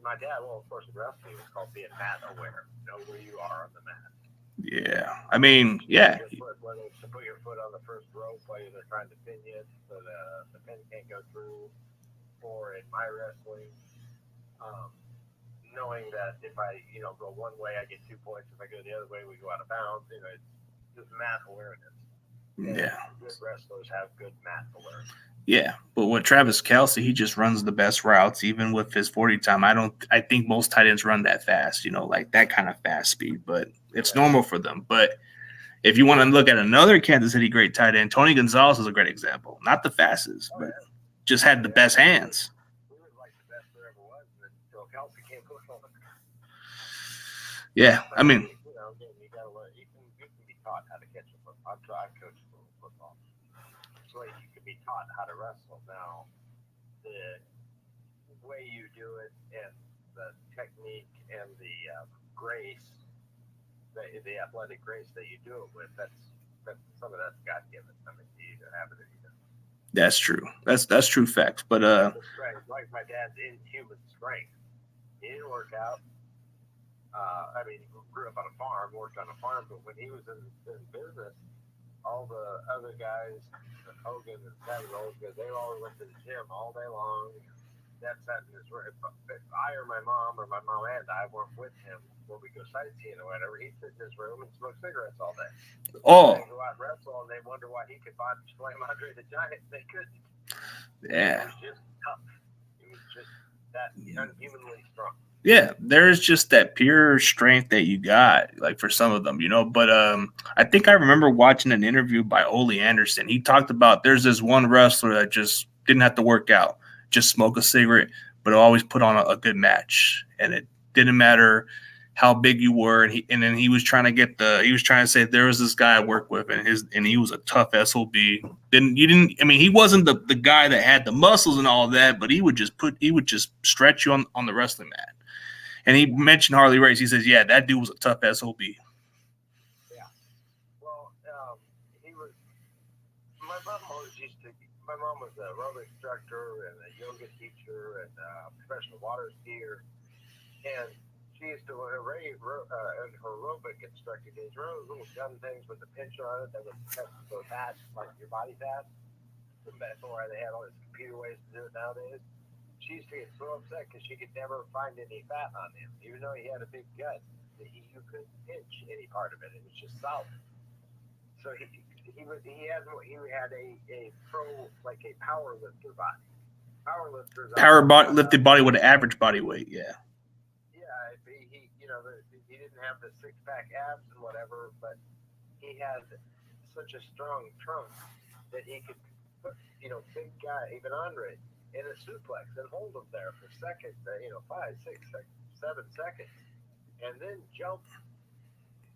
My dad, well, of course, in wrestling, it was called being mat aware. Know where you are on the mat. Yeah, I mean, yeah. Whether it's to put your foot on the first rope while they're trying to pin you so the pin can't go through, or in my wrestling, knowing that if I go one way I get 2 points, if I go the other way we go out of bounds. It's just mat awareness. Yeah, good wrestlers have good mat awareness. Yeah, but with Travis Kelce, he just runs the best routes, even with his 40 time. I think most tight ends run that fast, like that kind of fast speed, but it's normal for them. But if you want to look at another Kansas City great tight end, Tony Gonzalez is a great example. Not the fastest, but just had the best hands. He was like the best there ever was until Kelce came along. Yeah, I mean, you gotta learn. You can be taught how to catch a football. I've coached football. So you can be taught how to wrestle. Now, the way you do it and the technique and the grace, the athletic grace that you do it with, that's some of that's God-given. I mean, you either have it or you don't. That's true. That's true facts. But strength, like my dad's inhuman strength. He didn't work out. He grew up on a farm, worked on a farm, but when he was in business, all the other guys, Hogan and Savage, they all went to the gym all day long. Dad sat in his room. If I or my mom and I weren't with him when we go sightseeing or whatever, he'd sit in his room and smoke cigarettes all day. Oh. They go out and wrestle, and they wonder why he could slam Andre the Giant. They couldn't. Yeah. He was just tough. He was just that unhumanly strong. Yeah, there's just that pure strength that you got, like for some of them, But I think I remember watching an interview by Ole Anderson. He talked about there's this one wrestler that just didn't have to work out, just smoke a cigarette, but always put on a good match, and it didn't matter how big you were. And then he was trying to say there was this guy I worked with, and he was a tough SOB. He wasn't the guy that had the muscles and all of that, but he would just stretch you on the wrestling mat. And he mentioned Harley Race. He says, yeah, that dude was a tough SOB. my mom always used to. My mom was a aerobic instructor and a yoga teacher and a professional water skier, and she used to her aerobic instructor days. Those little gun things with the pincher on it that would test the fat, like your body fat. That's why they had all these computer ways to do it nowadays. She used to get so upset because she could never find any fat on him, even though he had a big gut. You couldn't pinch any part of it; it was just solid. So he had a pro like a power lifter body. Power lifters. Lifted body with an average body weight. Yeah. Yeah, he he didn't have the six pack abs and whatever, but he had such a strong trunk that he could put big guy even Andre in a suplex and hold him there for seconds, 5, 6, 7 seconds, and then jump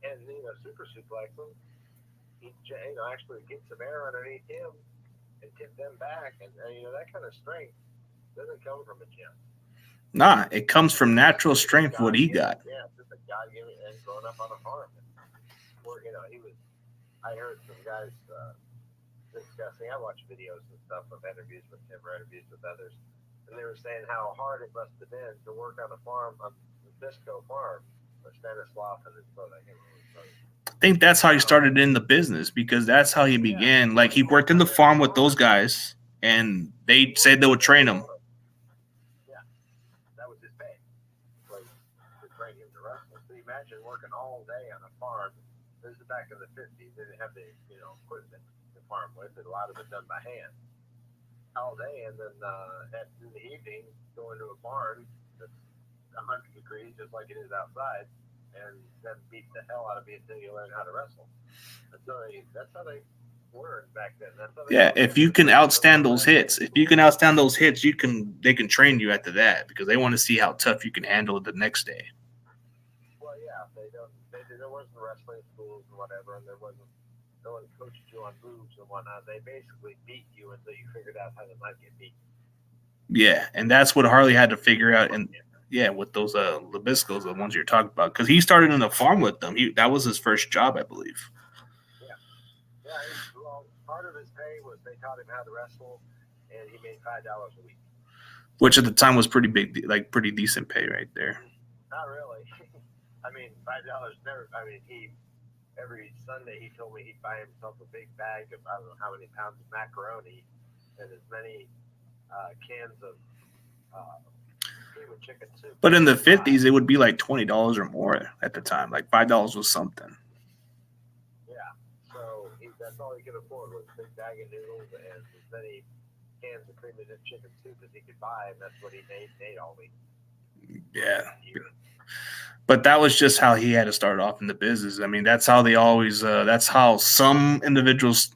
and super suplex him. He actually get some air underneath him and tip them back, and that kind of strength doesn't come from a gym. Nah, it comes from natural strength. What he got. Yeah, it's just a God-given and growing up on a farm. Or he was. I heard some guys discussing. I watched videos and stuff of interviews with him or interviews with others, and they were saying how hard it must have been to work on a farm on the Bisco farm with Stanislav and his brother. I think that's how he started in the business because that's how he began. Like he worked in the farm with those guys, and they said they would train him. Yeah, that was his pay. Like to train him to wrestle. So imagine working all day on a farm. This is back in the 50s. They didn't have the equipment to farm with. A lot of it done by hand. All day, and then in the evening, go into a barn that's 100 degrees, just like it is outside, and then beat the hell out of you until you learn how to wrestle. That's how they were back then. If you can outstand those hits, they can train you after that because they want to see how tough you can handle it the next day. Well, yeah, there wasn't wrestling schools and whatever, and no one coached you on moves and whatnot. They basically beat you until you figured out how to not get beat. Yeah, and that's what Harley had to figure out. And with those Labiscos, the ones you're talking about, because he started in the farm with them. That was his first job, I believe. Yeah. Well, part of his pay was they taught him how to wrestle, and he made $5 a week. Which at the time was pretty big, like pretty decent pay right there. Not really. I mean, $5 never. I mean, every Sunday he told me he'd buy himself a big bag of I don't know how many pounds of macaroni and as many cans of cream of chicken soup. But in the 50s, it would be like $20 or more at the time. Like $5 was something. Yeah, so that's all he could afford was a big bag of noodles and as many cans of cream of chicken soup as he could buy, and that's what he made all week. Yeah. But that was just how he had to start off in the business. I mean, that's how they always. That's how some individuals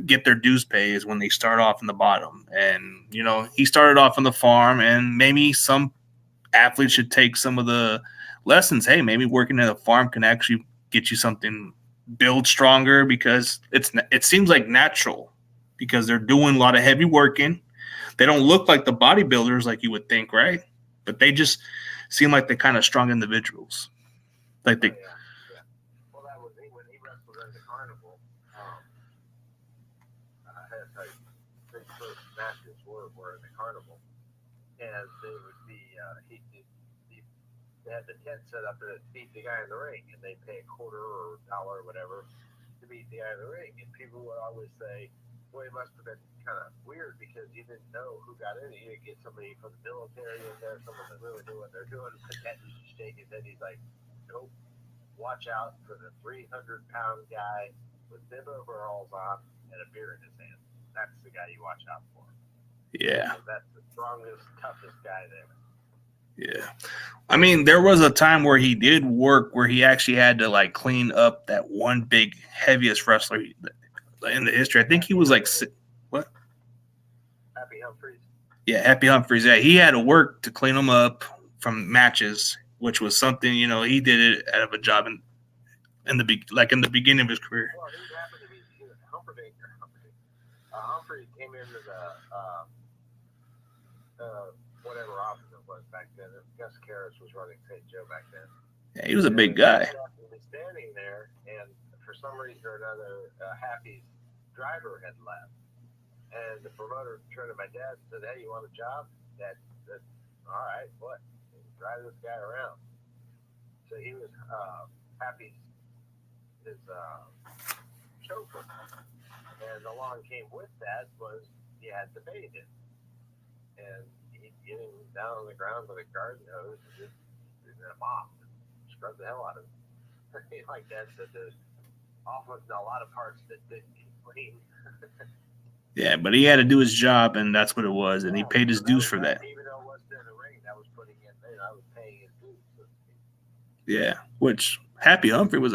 get their dues paid is when they start off in the bottom. And he started off on the farm, and maybe some athletes should take some of the lessons. Hey, maybe working at a farm can actually get you something, build stronger because it seems like natural because they're doing a lot of heavy working. They don't look like the bodybuilders like you would think, right? But they just seem like they're kind of strong individuals. Like they. Yeah. Well, that was when he wrestled at the carnival. His first matches were in the carnival, and they would be they had the tent set up to beat the guy in the ring, and they'd pay $0.25 or $1 or whatever to beat the guy in the ring, and people would always say, "Well, it must have been kind of weird because you didn't know who got in it. You get somebody from the military in there, someone that really knew what they're doing." And Ted used to shake his head. He's like, "Nope. Watch out for the 300-pound guy with thin overalls on and a beer in his hand. That's the guy you watch out for." Yeah. So that's the strongest, toughest guy there. Yeah. I mean, there was a time where he did work where he actually had to like clean up that one big heaviest wrestler in the history. I think he was like what? Happy Humphreys. Yeah, Happy Humphreys. Yeah, he had to work to clean them up from matches, which was something he did it out of a job in the beginning of his career. Well, he happened to be Humphreys came into the whatever office it was back then. Gus Karras was running St. Joe back then. Yeah, he was a big guy. He was standing there, and for some reason or another, Happy's driver had left. And the promoter turned to my dad and said, "Hey, you want a job?" Dad said, "All right, what?" And drive this guy around. So he was Happy's his chauffeur, and along came with that was he had to bathe him, and he'd get him down on the ground with a garden hose and just a mop and scrub the hell out of him. Like that said, there's often a lot of parts that didn't get clean. Yeah, but he had to do his job, and that's what it was, and he paid his dues for that. Even though it wasn't in the ring, that was putting in there. I was paying his dues. So Yeah, which Happy Humphrey was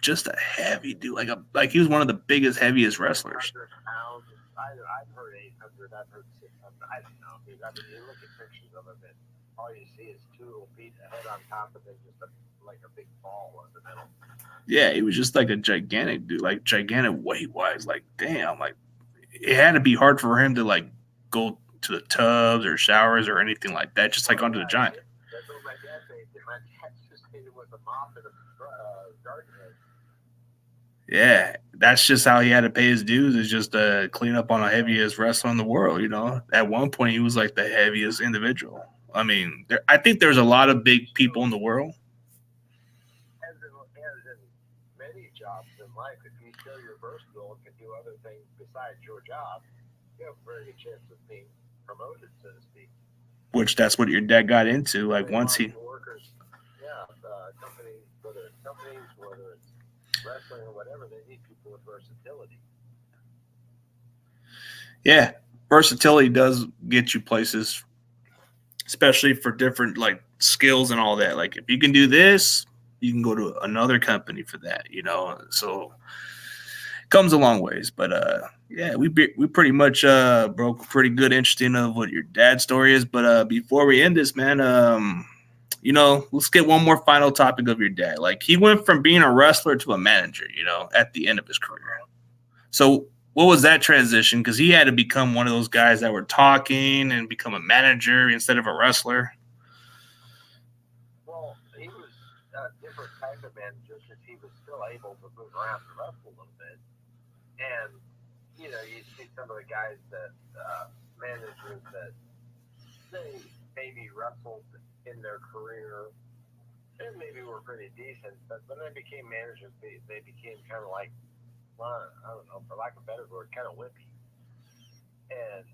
just a heavy dude, like he was one of the biggest, heaviest wrestlers. 100 pounds. I've heard 800. I've heard 600. I don't know. Dude. I mean, you look at pictures of him, and all you see is two little feet, a head on top, and then just like a big ball in the middle. Yeah, he was just like a gigantic dude, like gigantic weight wise. Like, damn, like it had to be hard for him to like go to the tubs or showers or anything like that, just like onto the giant. That's what my dad said. My dad just hit him with a mop and a garden hose. Yeah, that's just how he had to pay his dues, is just clean up on the heaviest wrestler in the world. You know, at one point he was like the heaviest individual. I mean, I think there's a lot of big people in the world. As in many jobs in life, if you show you're versatile and can do other things besides your job, you have a very good chance of being promoted, so to speak. Which that's what your dad got into. Like once he workers, companies, whether it's wrestling or whatever, they need people with versatility. Yeah, versatility does get you places, especially for different like skills and all that. Like if you can do this, you can go to another company for that, you know. So it comes a long ways. But yeah, we pretty much broke a pretty good interesting of what your dad's story is. But before we end this, man, you know, let's get one more final topic of your dad. Like he went from being a wrestler to a manager, you know, at the end of his career. So what was that transition? Because he had to become one of those guys that were talking and become a manager instead of a wrestler. Well, he was a different type of manager because he was still able to move around and wrestle a little bit. And, you know, you see some of the guys that managers that they maybe wrestled in their career and maybe were pretty decent, but when they became managers, they became kind of like, well, I don't know, for lack of a better word, kind of wimpy. And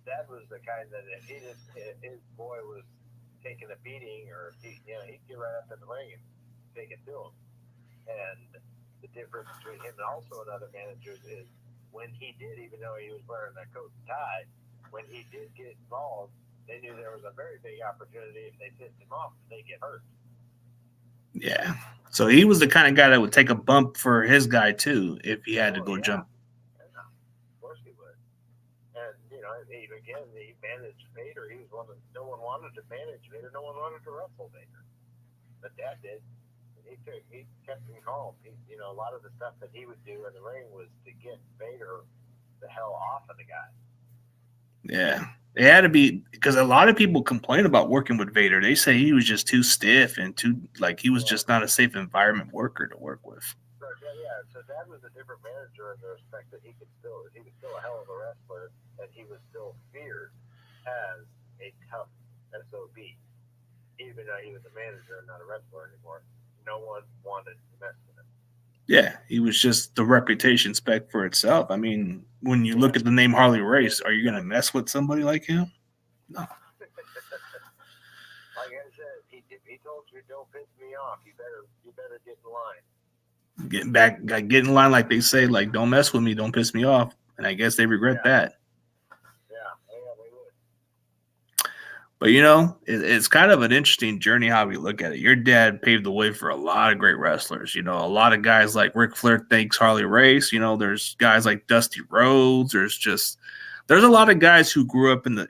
that was the kind that if his boy was taking a beating, or he'd get right up in the ring and take it to him. And the difference between him and also another manager is when he did, even though he was wearing a coat and tie, when he did get involved, they knew there was a very big opportunity if they pissed him off, they'd get hurt. Yeah. So he was the kind of guy that would take a bump for his guy too if he had to go jump. Yeah, of course he would. And you know, he managed Vader. He was no one wanted to manage Vader. No one wanted to wrestle Vader. But Dad did. He kept him calm. A lot of the stuff that he would do in the ring was to get Vader the hell off of the guy. Yeah. It had to be, because a lot of people complain about working with Vader. They say he was just too stiff and he was just not a safe environment worker to work with. So Dad was a different manager in the respect that he was still a hell of a wrestler, and he was still feared as a tough SOB. Even though he was a manager and not a wrestler anymore, no one wanted to mess with him. Yeah, he was just the reputation spec for itself. I mean, when you look at the name Harley Race, are you going to mess with somebody like him? No. Like I said, he told you, don't piss me off. You better get in line. Get in line, like they say, like, don't mess with me, don't piss me off. And I guess they regret that. Yeah, they would. But, you know, it's kind of an interesting journey how we look at it. Your dad paved the way for a lot of great wrestlers. You know, a lot of guys like Ric Flair thanks Harley Race. You know, there's guys like Dusty Rhodes. There's a lot of guys who grew up in the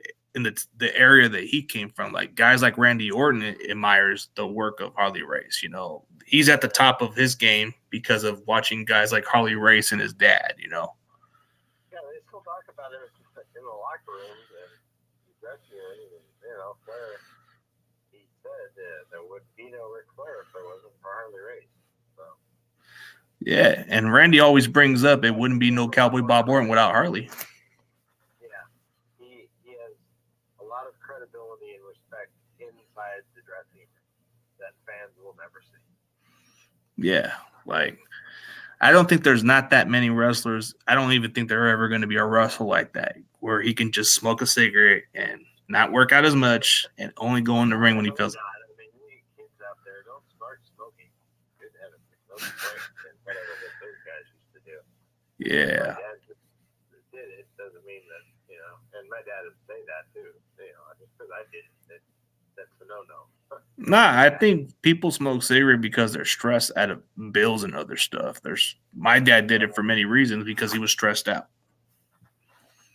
area that he came from. Like guys like Randy Orton admires the work of Harley Race. You know, he's at the top of his game because of watching guys like Harley Race and his dad, you know. Yeah, they still talk about it in the locker room and dressing room. Flair, he said there would be no Ric Flair if it wasn't for Harley Race. So. Yeah, and Randy always brings up it wouldn't be no Cowboy Bob Orton without Harley. friends we'll never see. Yeah, like I don't think there's not that many wrestlers. I don't even think they're ever going to be a wrestler like that, where he can just smoke a cigarette and not work out as much and only go in the ring when he feels. I mean, you kids out there, don't start smoking. Good heavens, those breaks and whatever that those guys used to do. Yeah. My dad just did it. Doesn't mean that, you know. And my dad would say that too. You know, just because I did it, that's a no-no. Nah, I think people smoke cigarette because they're stressed out of bills and other stuff. My dad did it for many reasons because he was stressed out.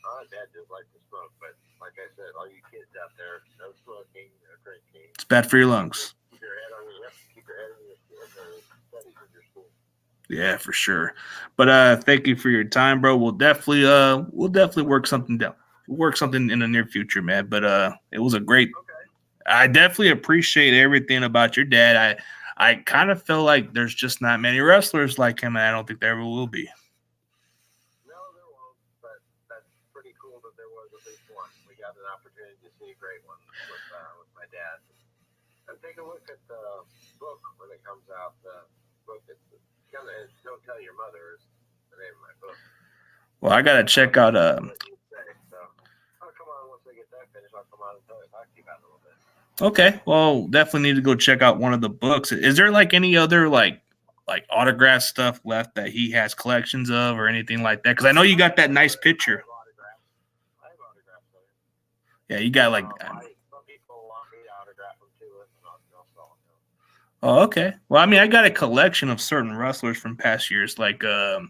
My dad just liked to smoke, but like I said, all you kids out there, no smoking, no drinking. It's bad for your lungs. Keep your head on your studies in your school. Yeah, for sure. But thank you for your time, bro. We'll definitely work something down. We'll work something in the near future, man. But it was a great. Okay. I definitely appreciate everything about your dad. I kind of feel like there's just not many wrestlers like him, and I don't think there ever will be. No, there won't. But that's pretty cool that there was at least one. We got an opportunity to see a great one with my dad. And take a look at the book when it comes out. The book it's kind of Don't Tell Your Mother is the name of my book. Well, I gotta check out. So I'll come on once I get that finished. I'll come on and talk to you about it a little bit. Okay, well, definitely need to go check out one of the books. Is there like any other like autograph stuff left that he has collections of or anything like that? Because I know you got that nice picture. I have autographs of it. Yeah, you got like. Some people want me to autograph them too, and I'll sell them. Oh, okay. Well, I mean, I got a collection of certain wrestlers from past years. Like, I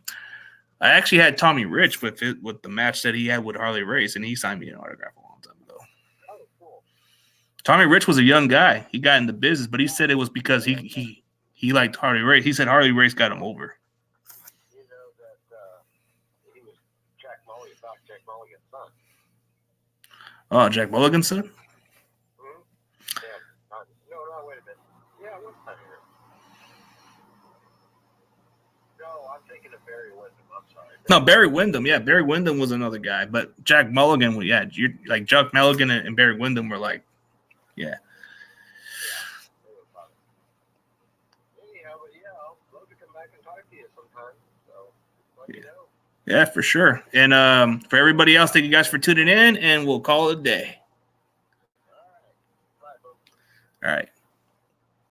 actually had Tommy Rich with the match that he had with Harley Race, and he signed me an autograph a long time ago. Oh, cool. Tommy Rich was a young guy. He got into business, but he said it was because he liked Harley Race. He said Harley Race got him over. You know that he was Jack Mulligan's son. Oh, Jack Mulligan's son? Mm-hmm. Yeah. No, wait a minute. Yeah, what's that here? No, I'm thinking of Barry Windham. I'm sorry. No, Barry Windham. Yeah, Barry Windham was another guy. But Jack Mulligan, yeah, you're like Jack Mulligan and Barry Windham were like, yeah. Anyhow, but yeah, I'll love to come back and talk to you sometime. So let me know. Yeah, for sure. And for everybody else, thank you guys for tuning in, and we'll call it a day. All right. Bye, folks. All right.